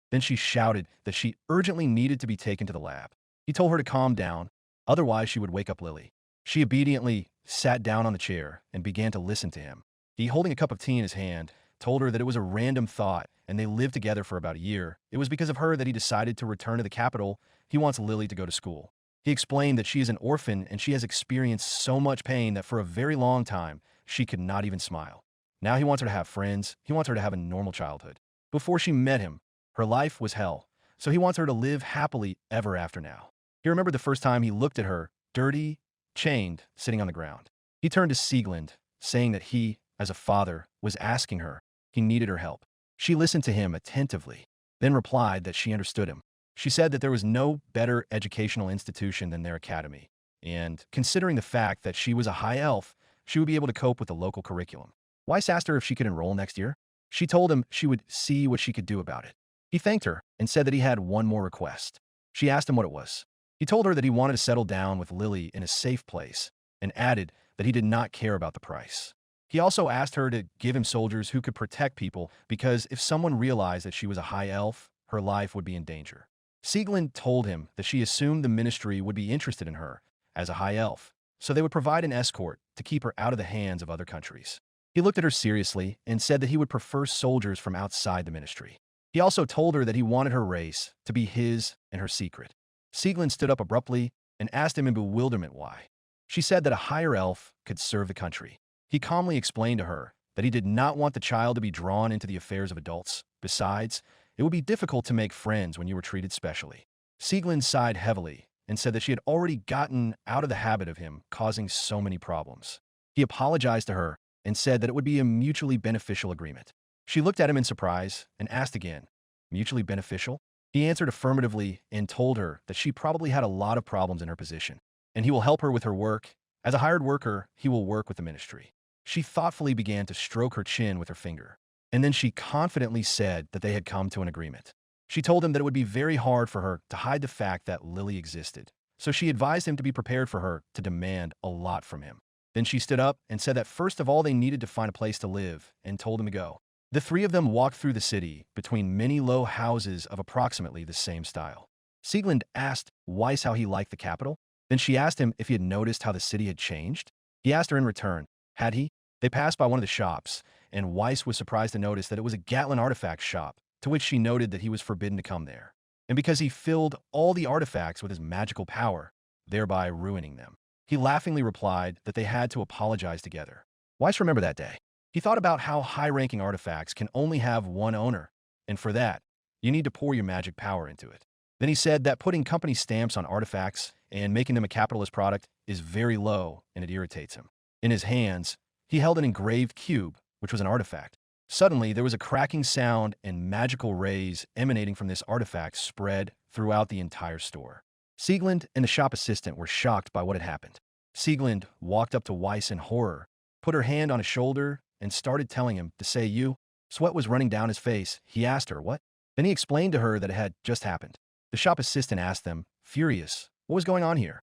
Then she shouted that she urgently needed to be taken to the lab. He told her to calm down, otherwise she would wake up Lily. She obediently sat down on the chair and began to listen to him. He, holding a cup of tea in his hand, told her that it was a random thought and they lived together for about a year. It was because of her that he decided to return to the capital. He wants Lily to go to school. He explained that she is an orphan and she has experienced so much pain that for a very long time, she could not even smile. Now he wants her to have friends. He wants her to have a normal childhood. Before she met him, her life was hell, so he wants her to live happily ever after now. He remembered the first time he looked at her, dirty, chained, sitting on the ground. He turned to Sieglinde, saying that he, as a father, was asking her. He needed her help. She listened to him attentively, then replied that she understood him. She said that there was no better educational institution than their academy, and considering the fact that she was a high elf, she would be able to cope with the local curriculum. Weiss asked her if she could enroll next year. She told him she would see what she could do about it. He thanked her and said that he had one more request. She asked him what it was. He told her that he wanted to settle down with Lily in a safe place and added that he did not care about the price. He also asked her to give him soldiers who could protect people because if someone realized that she was a high elf, her life would be in danger. Sieglinde told him that she assumed the ministry would be interested in her as a high elf, so they would provide an escort to keep her out of the hands of other countries. He looked at her seriously and said that he would prefer soldiers from outside the ministry. He also told her that he wanted her race to be his and her secret. Sieglinde stood up abruptly and asked him in bewilderment why. She said that a higher elf could serve the country. He calmly explained to her that he did not want the child to be drawn into the affairs of adults. Besides, it would be difficult to make friends when you were treated specially. Sieglinde sighed heavily and said that she had already gotten out of the habit of him causing so many problems. He apologized to her and said that it would be a mutually beneficial agreement. She looked at him in surprise and asked again, "Mutually beneficial?" He answered affirmatively and told her that she probably had a lot of problems in her position, and he will help her with her work. As a hired worker, he will work with the ministry. She thoughtfully began to stroke her chin with her finger, and then she confidently said that they had come to an agreement. She told him that it would be very hard for her to hide the fact that Lily existed, so she advised him to be prepared for her to demand a lot from him. Then she stood up and said that first of all they needed to find a place to live and told him to go. The three of them walked through the city between many low houses of approximately the same style. Sieglinde asked Weiss how he liked the capital. Then she asked him if he had noticed how the city had changed. He asked her in return Had he? They passed by one of the shops, and Weiss was surprised to notice that it was a Gatlin artifact shop, to which she noted that he was forbidden to come there. And because he filled all the artifacts with his magical power, thereby ruining them. He laughingly replied that they had to apologize together. Weiss remembered that day. He thought about how high-ranking artifacts can only have one owner, and for that, you need to pour your magic power into it. Then he said that putting company stamps on artifacts and making them a capitalist product is very low, and it irritates him. In his hands, he held an engraved cube, which was an artifact. Suddenly, there was a cracking sound and magical rays emanating from this artifact spread throughout the entire store. Sieglinde and the shop assistant were shocked by what had happened. Sieglinde walked up to Weiss in horror, put her hand on his shoulder, and started telling him to say you. Sweat was running down his face. He asked her, what? Then he explained to her that it had just happened. The shop assistant asked them, furious, what was going on here?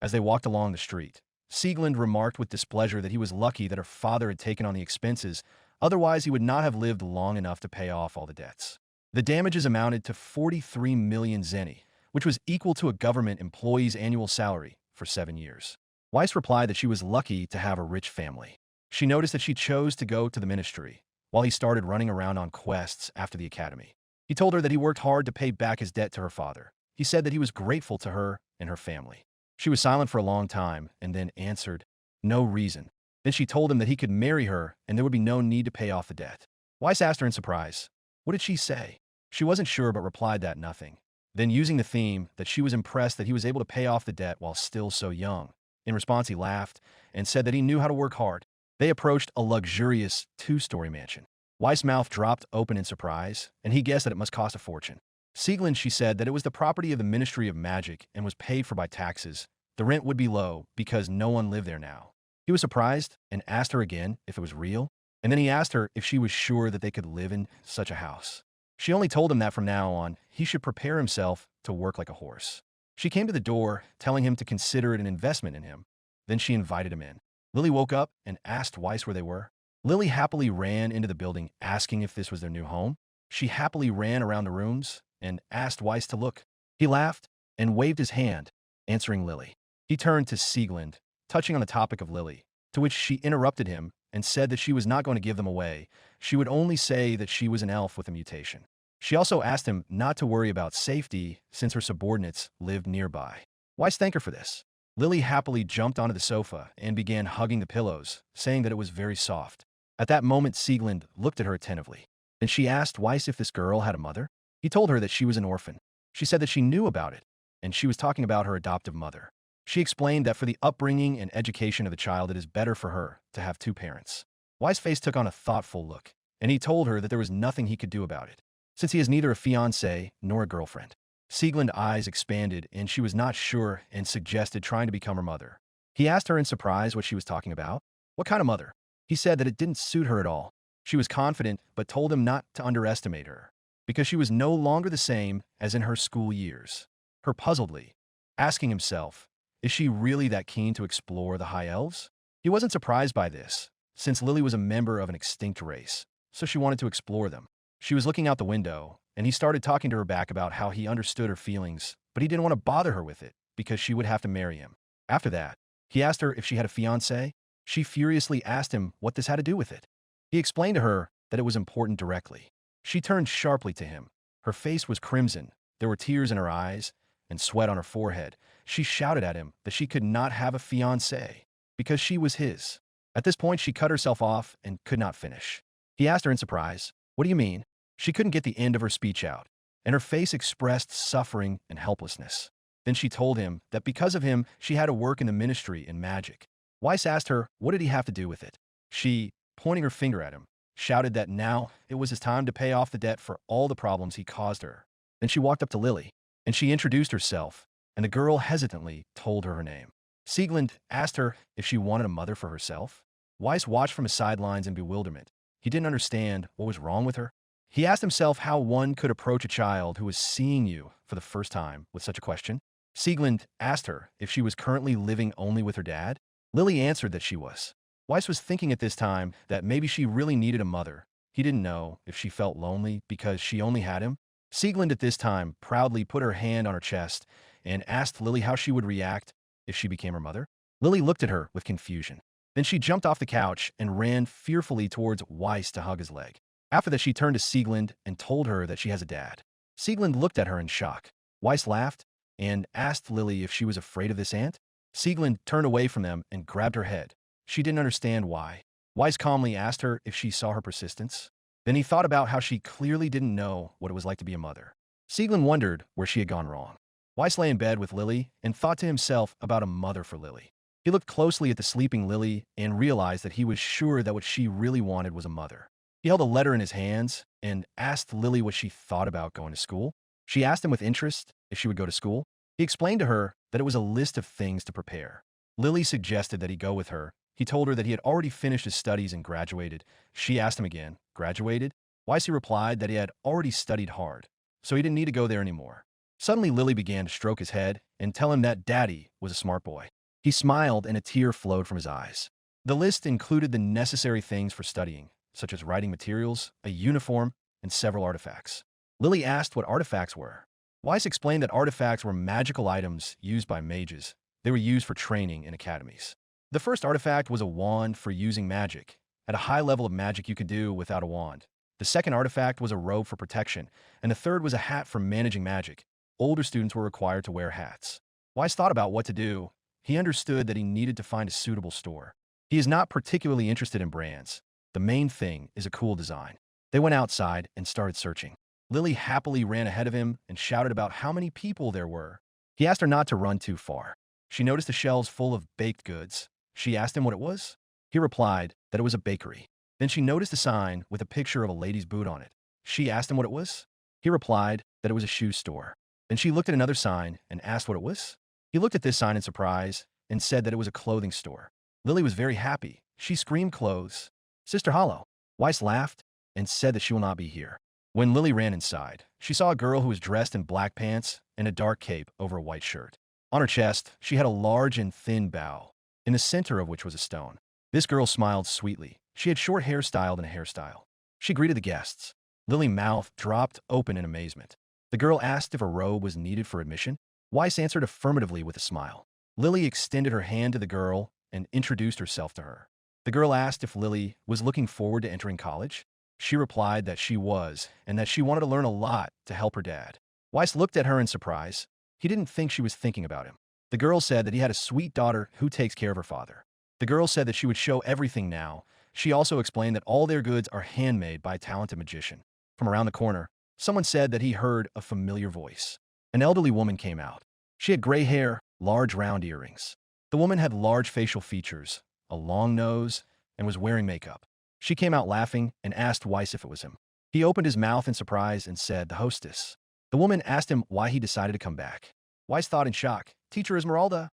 As they walked along the street, Sieglinde remarked with displeasure that he was lucky that her father had taken on the expenses, otherwise he would not have lived long enough to pay off all the debts. The damages amounted to 43 million zeni, which was equal to a government employee's annual salary for 7 years. Weiss replied that she was lucky to have a rich family. She noticed that she chose to go to the ministry, while he started running around on quests after the academy. He told her that he worked hard to pay back his debt to her father. He said that he was grateful to her and her family. She was silent for a long time and then answered, no reason. Then she told him that he could marry her and there would be no need to pay off the debt. Weiss asked her in surprise, what did she say? She wasn't sure but replied that nothing. Then using the theme that she was impressed that he was able to pay off the debt while still so young. In response, he laughed and said that he knew how to work hard. They approached a luxurious 2-story mansion. Weiss' mouth dropped open in surprise, and he guessed that it must cost a fortune. Sieglinde, she said that it was the property of the Ministry of Magic and was paid for by taxes. The rent would be low because no one lived there now. He was surprised and asked her again if it was real, and then he asked her if she was sure that they could live in such a house. She only told him that from now on, he should prepare himself to work like a horse. She came to the door, telling him to consider it an investment in him. Then she invited him in. Lily woke up and asked Weiss where they were. Lily happily ran into the building, asking if this was their new home. She happily ran around the rooms and asked Weiss to look. He laughed and waved his hand, answering Lily. He turned to Sieglinde, touching on the topic of Lily, to which she interrupted him and said that she was not going to give them away. She would only say that she was an elf with a mutation. She also asked him not to worry about safety since her subordinates lived nearby. Weiss thanked her for this. Lily happily jumped onto the sofa and began hugging the pillows, saying that it was very soft. At that moment, Sieglinde looked at her attentively. Then she asked Weiss if this girl had a mother. He told her that she was an orphan. She said that she knew about it, and she was talking about her adoptive mother. She explained that for the upbringing and education of the child, it is better for her to have 2 parents. Weiss' face took on a thoughtful look, and he told her that there was nothing he could do about it, since he has neither a fiancée nor a girlfriend. Sieglinde's eyes expanded, and she was not sure and suggested trying to become her mother. He asked her in surprise what she was talking about. What kind of mother? He said that it didn't suit her at all. She was confident, but told him not to underestimate her, because she was no longer the same as in her school years. Her puzzledly, asking himself, is she really that keen to explore the High Elves? He wasn't surprised by this, since Lily was a member of an extinct race, so she wanted to explore them. She was looking out the window, and he started talking to her back about how he understood her feelings, but he didn't want to bother her with it, because she would have to marry him. After that, he asked her if she had a fiancé. She furiously asked him what this had to do with it. He explained to her that it was important directly. She turned sharply to him. Her face was crimson, there were tears in her eyes, and sweat on her forehead. She shouted at him that she could not have a fiancé, because she was his. At this point, she cut herself off and could not finish. He asked her in surprise, what do you mean? She couldn't get the end of her speech out, and her face expressed suffering and helplessness. Then she told him that because of him, she had to work in the ministry in magic. Weiss asked her, what did he have to do with it? She, pointing her finger at him, shouted that now it was his time to pay off the debt for all the problems he caused her. Then she walked up to Lily, and she introduced herself, and the girl hesitantly told her name. Sieglinde asked her if she wanted a mother for herself. Weiss watched from his sidelines in bewilderment. He didn't understand what was wrong with her. He asked himself how one could approach a child who was seeing you for the first time with such a question. Sieglinde asked her if she was currently living only with her dad. Lily answered that she was. Weiss was thinking at this time that maybe she really needed a mother. He didn't know if she felt lonely because she only had him. Sieglinde at this time proudly put her hand on her chest and asked Lily how she would react if she became her mother. Lily looked at her with confusion. Then she jumped off the couch and ran fearfully towards Weiss to hug his leg. After that, she turned to Sieglinde and told her that she has a dad. Sieglinde looked at her in shock. Weiss laughed and asked Lily if she was afraid of this aunt. Sieglinde turned away from them and grabbed her head. She didn't understand why. Weiss calmly asked her if she saw her persistence. Then he thought about how she clearly didn't know what it was like to be a mother. Sieglinde wondered where she had gone wrong. Weiss lay in bed with Lily and thought to himself about a mother for Lily. He looked closely at the sleeping Lily and realized that he was sure that what she really wanted was a mother. He held a letter in his hands and asked Lily what she thought about going to school. She asked him with interest if she would go to school. He explained to her that it was a list of things to prepare. Lily suggested that he go with her. He told her that he had already finished his studies and graduated. She asked him again, graduated? Weiss replied that he had already studied hard, so he didn't need to go there anymore. Suddenly, Lily began to stroke his head and tell him that Daddy was a smart boy. He smiled and a tear flowed from his eyes. The list included the necessary things for studying, such as writing materials, a uniform, and several artifacts. Lily asked what artifacts were. Weiss explained that artifacts were magical items used by mages. They were used for training in academies. The first artifact was a wand for using magic. At a high level of magic you could do without a wand. The second artifact was a robe for protection, and the third was a hat for managing magic. Older students were required to wear hats. Weiss thought about what to do. He understood that he needed to find a suitable store. He is not particularly interested in brands. The main thing is a cool design. They went outside and started searching. Lily happily ran ahead of him and shouted about how many people there were. He asked her not to run too far. She noticed the shelves full of baked goods. She asked him what it was. He replied that it was a bakery. Then she noticed a sign with a picture of a lady's boot on it. She asked him what it was. He replied that it was a shoe store. Then she looked at another sign and asked what it was. He looked at this sign in surprise and said that it was a clothing store. Lily was very happy. She screamed clothes. Sister Hollow. Weiss laughed and said that she will not be here. When Lily ran inside, she saw a girl who was dressed in black pants and a dark cape over a white shirt. On her chest, she had a large and thin bow, in the center of which was a stone. This girl smiled sweetly. She had short hair styled in a hairstyle. She greeted the guests. Lily's mouth dropped open in amazement. The girl asked if a robe was needed for admission. Weiss answered affirmatively with a smile. Lily extended her hand to the girl and introduced herself to her. The girl asked if Lily was looking forward to entering college. She replied that she was, and that she wanted to learn a lot to help her dad. Weiss looked at her in surprise. He didn't think she was thinking about him. The girl said that he had a sweet daughter who takes care of her father. The girl said that she would show everything now. She also explained that all their goods are handmade by a talented magician. From around the corner, someone said that he heard a familiar voice. An elderly woman came out. She had gray hair, large round earrings. The woman had large facial features, a long nose, and was wearing makeup. She came out laughing and asked Weiss if it was him. He opened his mouth in surprise and said, "The hostess." The woman asked him why he decided to come back. Weiss thought in shock, "Teacher Esmeralda?"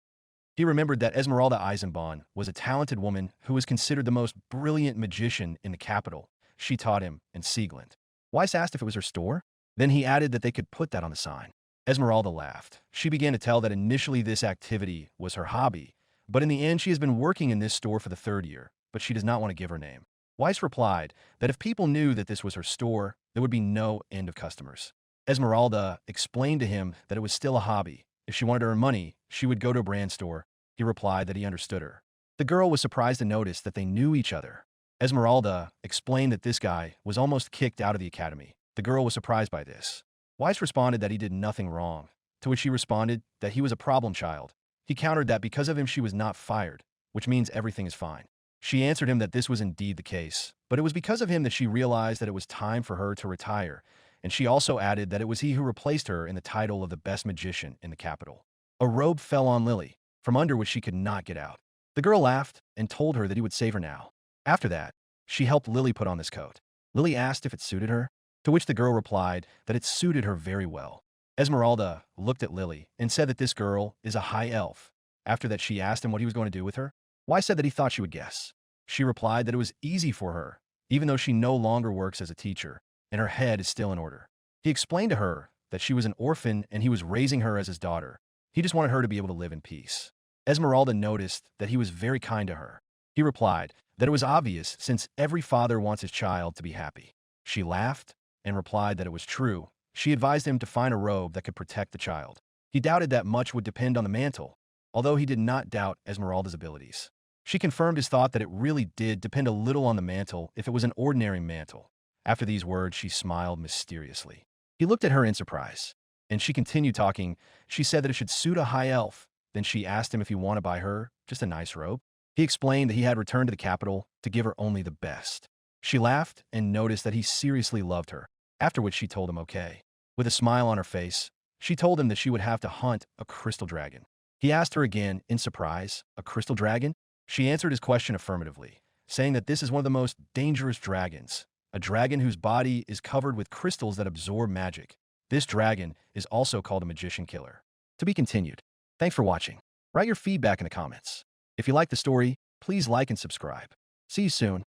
He remembered that Esmeralda Eisenbahn was a talented woman who was considered the most brilliant magician in the capital. She taught him in Sieglinde. Weiss asked if it was her store. Then he added that they could put that on the sign. Esmeralda laughed. She began to tell that initially this activity was her hobby, but in the end she has been working in this store for the 3rd year, but she does not want to give her name. Weiss replied that if people knew that this was her store, there would be no end of customers. Esmeralda explained to him that it was still a hobby. If she wanted to earn money, she would go to a brand store. He replied that he understood her. The girl was surprised to notice that they knew each other. Esmeralda explained that this guy was almost kicked out of the academy. The girl was surprised by this. Weiss responded that he did nothing wrong, to which she responded that he was a problem child. He countered that because of him she was not fired, which means everything is fine. She answered him that this was indeed the case, but it was because of him that she realized that it was time for her to retire, and she also added that it was he who replaced her in the title of the best magician in the capital. A robe fell on Lily, from under which she could not get out. The girl laughed and told her that he would save her now. After that, she helped Lily put on this coat. Lily asked if it suited her, to which the girl replied that it suited her very well. Esmeralda looked at Lily and said that this girl is a high elf. After that, she asked him what he was going to do with her. Weiss said that he thought she would guess. She replied that it was easy for her, even though she no longer works as a teacher, and her head is still in order. He explained to her that she was an orphan and he was raising her as his daughter. He just wanted her to be able to live in peace. Esmeralda noticed that he was very kind to her. He replied that it was obvious since every father wants his child to be happy. She laughed and replied that it was true. She advised him to find a robe that could protect the child. He doubted that much would depend on the mantle, although he did not doubt Esmeralda's abilities. She confirmed his thought that it really did depend a little on the mantle if it was an ordinary mantle. After these words, she smiled mysteriously. He looked at her in surprise, and she continued talking. She said that it should suit a high elf. Then she asked him if he wanted to buy her just a nice robe. He explained that he had returned to the capital to give her only the best. She laughed and noticed that he seriously loved her, after which she told him okay. With a smile on her face, she told him that she would have to hunt a crystal dragon. He asked her again, in surprise, a crystal dragon? She answered his question affirmatively, saying that this is one of the most dangerous dragons, a dragon whose body is covered with crystals that absorb magic. This dragon is also called a magician killer. To be continued. Thanks for watching. Write your feedback in the comments. If you like the story, please like and subscribe. See you soon.